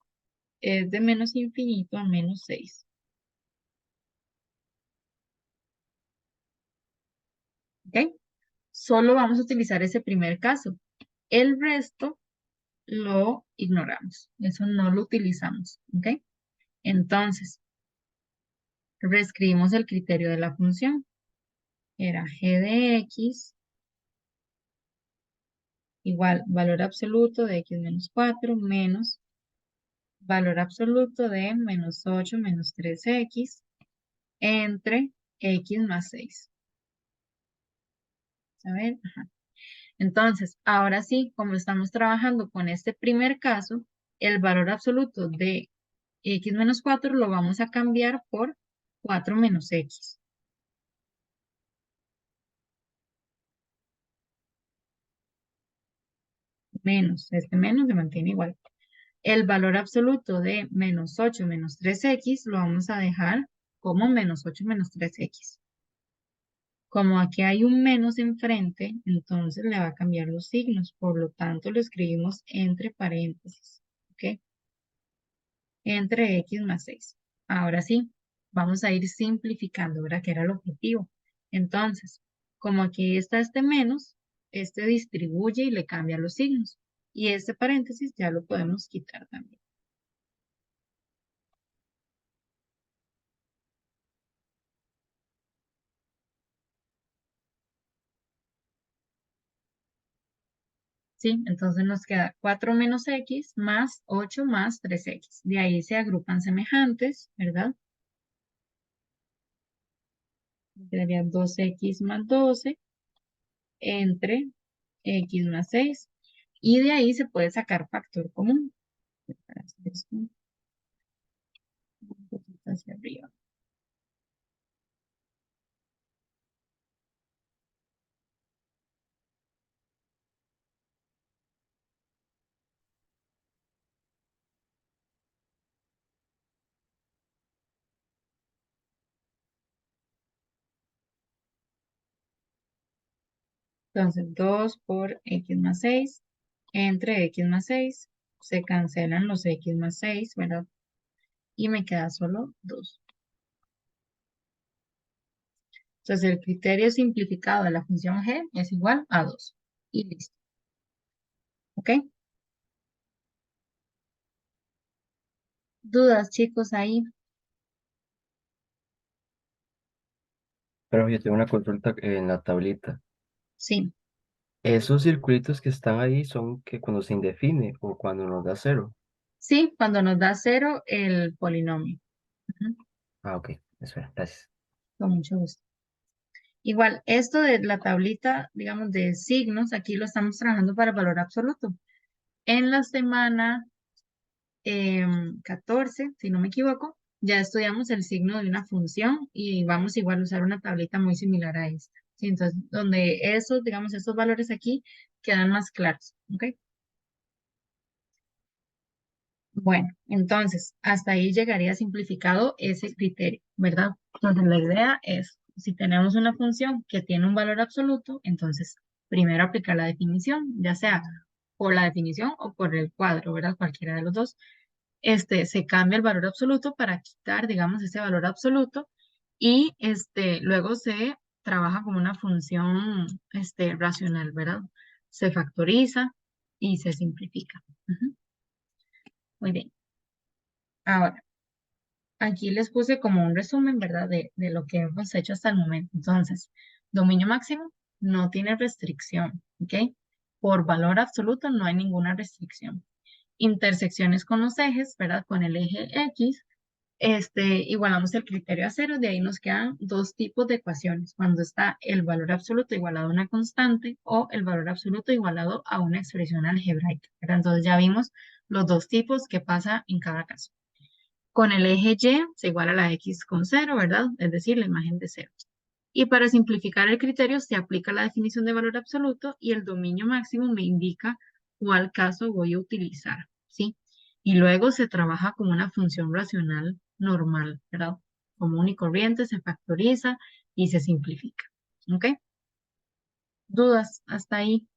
es de menos infinito a menos 6. ¿Ok? Solo vamos a utilizar ese primer caso. El resto lo ignoramos. Eso no lo utilizamos. ¿Ok? Entonces, reescribimos el criterio de la función. Era g de x igual valor absoluto de x menos 4 menos valor absoluto de menos 8 menos 3x entre x más 6. A ver, ajá. Entonces, ahora sí, como estamos trabajando con este primer caso, el valor absoluto de x menos 4 lo vamos a cambiar por 4 menos x. Menos, este menos se mantiene igual. El valor absoluto de menos 8 menos 3x lo vamos a dejar como menos 8 menos 3x. Como aquí hay un menos enfrente, entonces le va a cambiar los signos. Por lo tanto, lo escribimos entre paréntesis. ¿Ok? Entre x más 6. Ahora sí, vamos a ir simplificando, ¿verdad? Que era el objetivo. Entonces, como aquí está este menos, este distribuye y le cambia los signos. Y este paréntesis ya lo podemos quitar también. ¿Sí? Entonces nos queda 4 menos x más 8 más 3x. De ahí se agrupan semejantes, ¿verdad? Quedaría 2x más 12 entre x más 6. Y de ahí se puede sacar factor común. Para hacer esto un poquito hacia arriba. Entonces, 2 por x más 6 entre x más 6. Se cancelan los x más 6, ¿verdad? Y me queda solo 2. Entonces, el criterio simplificado de la función g es igual a 2. Y listo. ¿Ok? ¿Dudas, chicos, ahí? Pero yo tengo una consulta en la tablita. Sí. ¿Esos circulitos que están ahí son que cuando se indefine o cuando nos da cero? Sí, cuando nos da 0 el polinomio. Ujú, Ah, ok. Espera, gracias. con mucho gusto. Igual, esto de la tablita, digamos, de signos, aquí lo estamos trabajando para valor absoluto. En la semana 14, si no me equivoco, ya estudiamos el signo de una función y vamos igual a usar una tablita muy similar a esta. ¿Sí? Entonces, donde esos, digamos, estos valores aquí quedan más claros. ¿Ok? Bueno, entonces, hasta ahí llegaría simplificado ese criterio, ¿verdad? Entonces, la idea es, si tenemos una función que tiene un valor absoluto, entonces, primero aplicar la definición, ya sea por la definición o por el cuadro, ¿verdad? Cualquiera de los dos. Se cambia el valor absoluto para quitar, digamos, ese valor absoluto y luego se trabaja como una función, racional, ¿verdad? Se factoriza y se simplifica. Ujú. Muy bien. Ahora. Aquí les puse como un resumen, ¿verdad? De lo que hemos hecho hasta el momento. Entonces, dominio máximo no tiene restricción, ¿ok? Por valor absoluto no hay ninguna restricción. Intersecciones con los ejes, ¿verdad? Con el eje X, igualamos el criterio a cero, de ahí nos quedan dos tipos de ecuaciones, cuando está el valor absoluto igualado a una constante o el valor absoluto igualado a una expresión algebraica, ¿verdad? Entonces ya vimos los dos tipos que pasa en cada caso. Con el eje Y se iguala a la X con cero, ¿verdad? Es decir, la imagen de cero. Y para simplificar el criterio se aplica la definición de valor absoluto y el dominio máximo me indica cuál caso voy a utilizar, ¿sí? Y luego se trabaja como una función racional normal, ¿verdad? Común y corriente, se factoriza y se simplifica, ¿ok? ¿Dudas hasta ahí?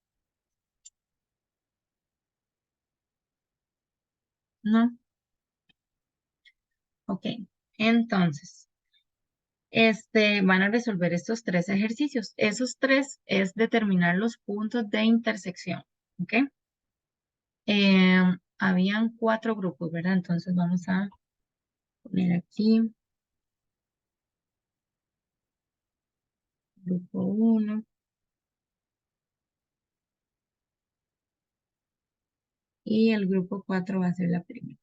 ¿No? Ok. Entonces, van a resolver estos tres ejercicios. Esos tres es determinar los puntos de intersección, ¿ok? Habían cuatro grupos, ¿verdad? Entonces vamos a poner aquí grupo uno y el grupo 4 va a ser la primera.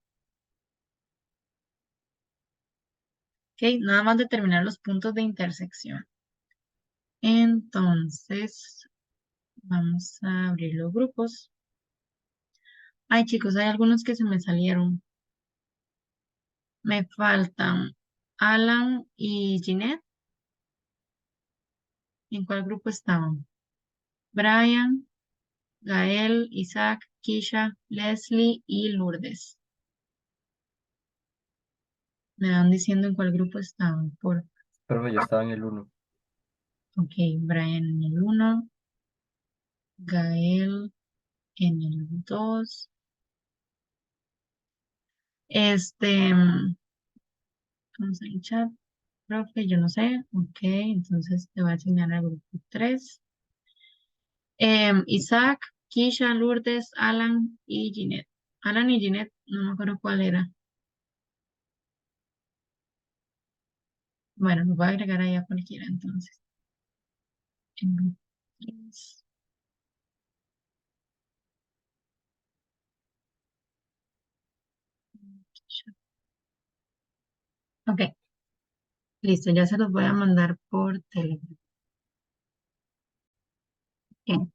¿Ok? Nada más determinar los puntos de intersección. Entonces, vamos a abrir los grupos. Ay, chicos, hay algunos que se me salieron. Me faltan Alan y Ginette. ¿En cuál grupo estaban? Brian, Gael, Isaac, Kisha, Leslie y Lourdes. Me van diciendo en cuál grupo estaban. Profe, yo estaba en el uno. Ok, Brian en el uno, Gael en el 2. Vamos a echar, profe, yo no sé. Ok, entonces te voy a asignar al grupo 3. Isaac, Kisha, Lourdes, Alan y Ginette. Alan y Ginette, no me acuerdo cuál era. Bueno, lo voy a agregar ahí a cualquiera entonces. En grupo 3. Ok, listo, ya se los voy a mandar por Telegram. Bien,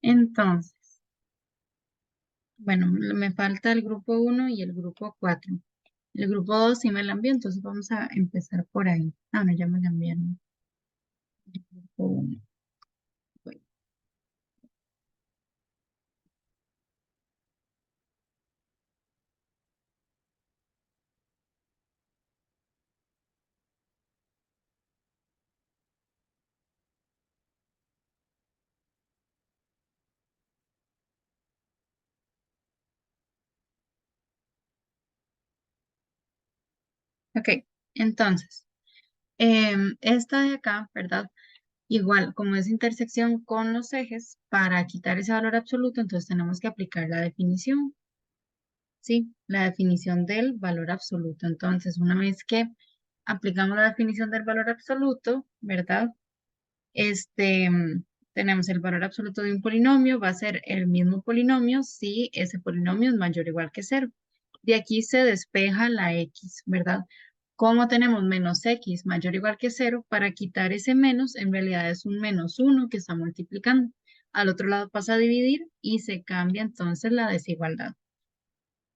entonces, bueno, me falta el grupo uno y el grupo 4. El grupo 2 sí me la envió, entonces vamos a empezar por ahí. Ah, no, ya me la enviaron. El grupo 1. Bueno, Ok, entonces, esta de acá, ¿verdad? Igual, como es intersección con los ejes, para quitar ese valor absoluto, entonces tenemos que aplicar la definición, ¿sí? La definición del valor absoluto. Entonces, una vez que aplicamos la definición del valor absoluto, ¿verdad? Este, tenemos el valor absoluto de un polinomio, va a ser el mismo polinomio si ese polinomio es mayor o igual que cero. De aquí se despeja la x, ¿verdad? Como tenemos menos x mayor o igual que cero, para quitar ese menos, en realidad es un menos 1 que está multiplicando. Al otro lado pasa a dividir y se cambia entonces la desigualdad.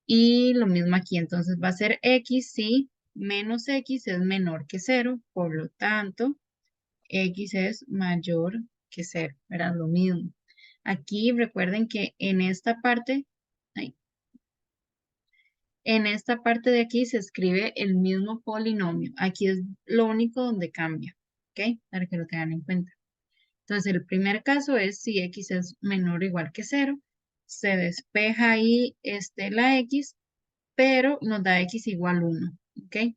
Y lo mismo aquí, entonces va a ser x si menos x es menor que cero, por lo tanto, x es mayor que cero, ¿verdad? Lo mismo. Aquí recuerden que en esta parte, ay, en esta parte de aquí se escribe el mismo polinomio. Aquí es lo único donde cambia, ¿ok? Para que lo tengan en cuenta. Entonces, el primer caso es si x es menor o igual que cero, se despeja ahí la x, pero nos da x igual 1, ¿ok?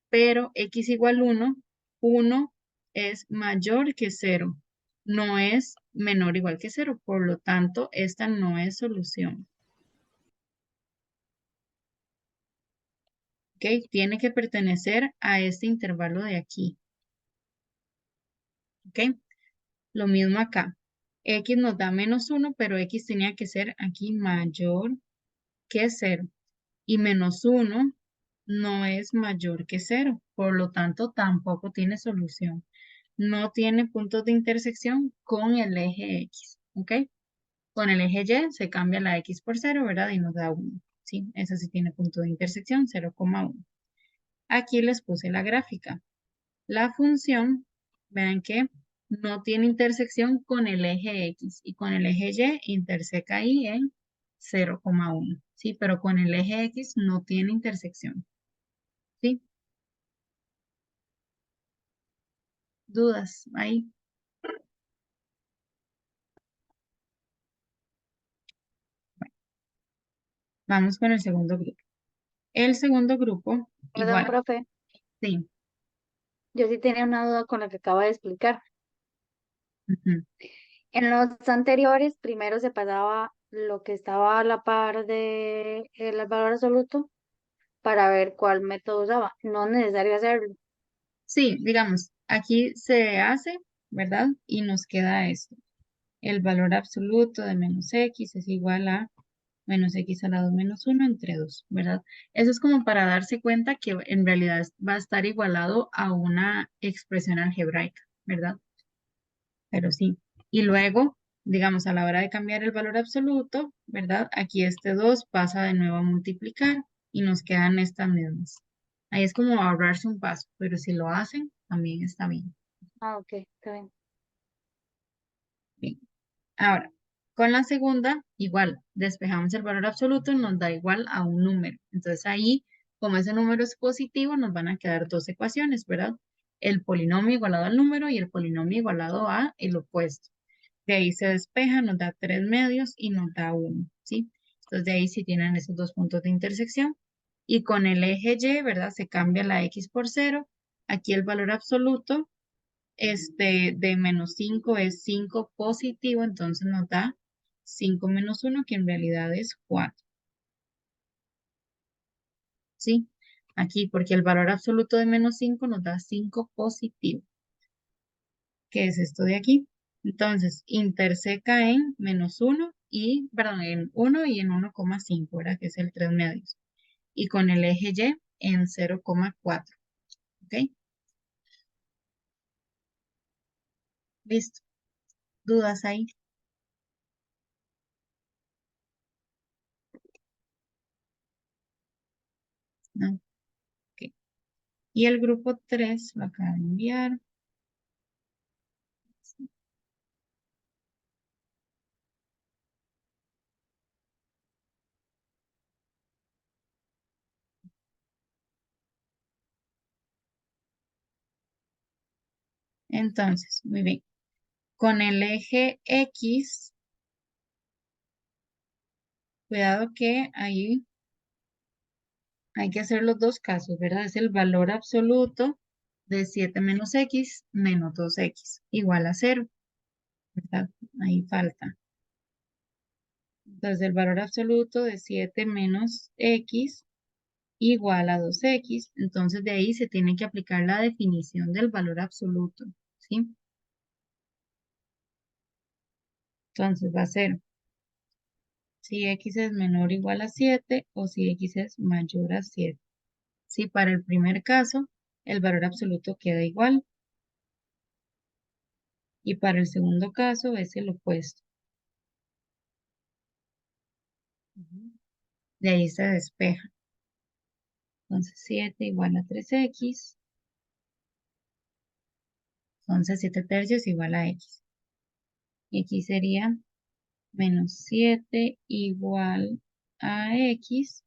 Pero x igual 1 es mayor que cero, no es menor o igual que cero, por lo tanto, esta no es solución. ¿Ok? Tiene que pertenecer a este intervalo de aquí. ¿Ok? Lo mismo acá. X nos da menos 1, pero X tenía que ser aquí mayor que 0. Y menos 1 no es mayor que 0. Por lo tanto, tampoco tiene solución. No tiene puntos de intersección con el eje X. ¿Ok? Con el eje Y se cambia la X por 0, ¿verdad? Y nos da 1. ¿Sí? Esa sí tiene punto de intersección, 0,1. Aquí les puse la gráfica. La función, vean que no tiene intersección con el eje X y con el eje Y interseca ahí en 0,1, ¿sí? Pero con el eje X no tiene intersección, ¿sí? ¿Dudas ahí? Bueno, vamos con el segundo grupo. El segundo grupo, Perdón, igual, profe, sí. yo sí tenía una duda con lo que acaba de explicar. Ujú. En los anteriores, primero se pasaba lo que estaba a la par de el valor absoluto para ver cuál método usaba. No es necesario hacerlo. Sí, digamos, aquí se hace, ¿verdad? Y nos queda esto. El valor absoluto de menos x es igual a menos x al lado menos 1 entre 2, ¿verdad? Eso es como para darse cuenta que en realidad va a estar igualado a una expresión algebraica, ¿verdad? Pero sí. Y luego, digamos, a la hora de cambiar el valor absoluto, ¿verdad? Aquí este 2 pasa de nuevo a multiplicar y nos quedan estas mismas. Ahí es como ahorrarse un paso, pero si lo hacen, también está bien. Ah, ok, está bien. Bien. Ahora, con la segunda, igual, despejamos el valor absoluto, nos da igual a un número. Entonces ahí, como ese número es positivo, nos van a quedar dos ecuaciones, ¿verdad? El polinomio igualado al número y el polinomio igualado a el opuesto. De ahí se despeja, nos da 3 medios y nos da 1, ¿sí? Entonces de ahí sí tienen esos dos puntos de intersección. Y con el eje Y, ¿verdad? Se cambia la X por 0. Aquí el valor absoluto de menos 5 es 5 positivo, entonces nos da 5 menos 1, que en realidad es 4. ¿Sí? Aquí, porque el valor absoluto de menos 5 nos da 5 positivo, que es esto de aquí. Entonces, interseca en menos 1 y, perdón, en 1 y en 1,5, ¿verdad? Que es el 3 medios. Y con el eje Y en 0,4. ¿Ok? Listo. ¿Dudas ahí? ¿No? Ok. Y el grupo 3 lo acabo de enviar. Entonces, muy bien. Con el eje X, cuidado que ahí hay que hacer los dos casos, ¿verdad? Es el valor absoluto de 7 menos x menos 2x igual a 0, ¿verdad? Ahí falta. Entonces, el valor absoluto de 7 menos x igual a 2x. Entonces, de ahí se tiene que aplicar la definición del valor absoluto, ¿sí? Entonces, va a ser si x es menor o igual a 7 o si x es mayor a 7. Si para el primer caso el valor absoluto queda igual y para el segundo caso es el opuesto. Ujú. De ahí se despeja. Entonces 7 igual a 3x. Entonces 7 tercios igual a x. Y aquí sería menos 7 igual a x,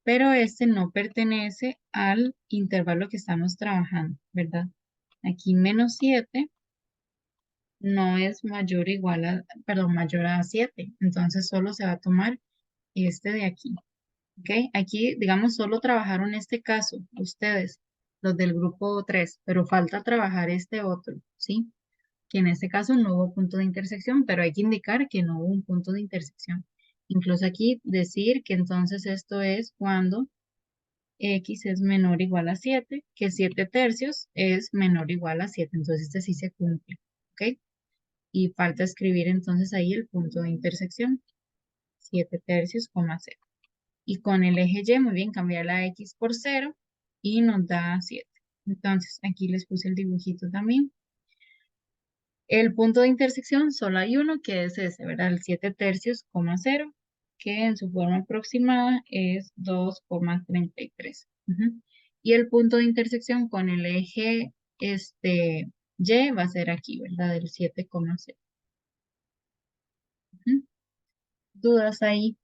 pero este no pertenece al intervalo que estamos trabajando, ¿verdad? Aquí menos 7 no es mayor o igual a, perdón, mayor a 7, entonces solo se va a tomar este de aquí, ¿ok? Aquí, digamos, solo trabajaron este caso, ustedes, los del grupo 3, pero falta trabajar este otro, ¿sí? Que en este caso no hubo punto de intersección, pero hay que indicar que no hubo un punto de intersección. Incluso aquí decir que entonces esto es cuando x es menor o igual a 7, que 7 tercios es menor o igual a 7, entonces este sí se cumple, ¿ok? Y falta escribir entonces ahí el punto de intersección, 7 tercios, coma 0. Y con el eje Y, muy bien, cambiar la x por 0 y nos da 7. Entonces, aquí les puse el dibujito también. El punto de intersección solo hay uno, que es ese, ¿verdad? El 7 tercios, coma 0, que en su forma aproximada es 2,33. Ujú. Y el punto de intersección con el eje Y va a ser aquí, ¿verdad? El 7,0. Ujú. ¿Dudas ahí?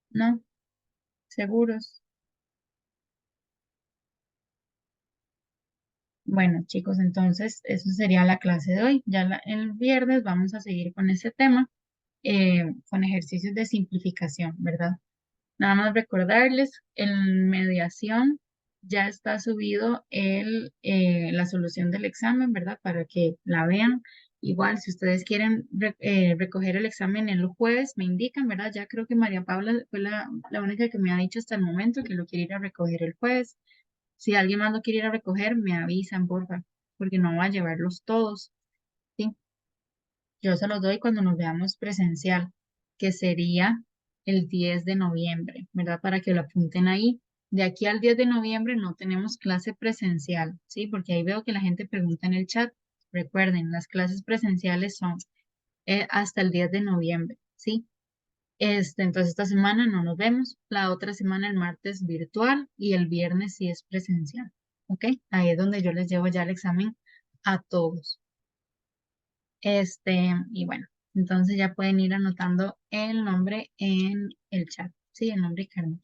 ¿No? ¿Seguros? Bueno, chicos, entonces eso sería la clase de hoy. Ya el viernes vamos a seguir con ese tema, con ejercicios de simplificación, ¿verdad? Nada más recordarles, en mediación ya está subido la solución del examen, ¿verdad? Para que la vean. Igual, si ustedes quieren recoger el examen el jueves, me indican, ¿verdad? Ya creo que María Paula fue la única que me ha dicho hasta el momento que lo quiere ir a recoger el jueves. Si alguien más lo quiere ir a recoger, me avisan, porfa, porque no va a llevarlos todos, ¿sí? Yo se los doy cuando nos veamos presencial, que sería el 10 de noviembre, ¿verdad? Para que lo apunten ahí. De aquí al 10 de noviembre no tenemos clase presencial, ¿sí? Porque ahí veo que la gente pregunta en el chat. Recuerden, las clases presenciales son hasta el 10 de noviembre, ¿sí? Entonces esta semana no nos vemos. La otra semana el martes virtual y el viernes sí es presencial, ¿ok? Ahí es donde yo les llevo ya el examen a todos. Y bueno, entonces ya pueden ir anotando el nombre en el chat. Sí, el nombre y Carmen.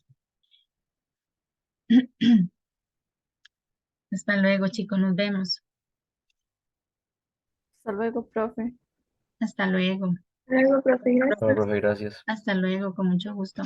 Hasta luego, chicos, nos vemos. Hasta luego, profe. Hasta luego. Luego, profe, gracias. No, profe, gracias. Hasta luego, con mucho gusto.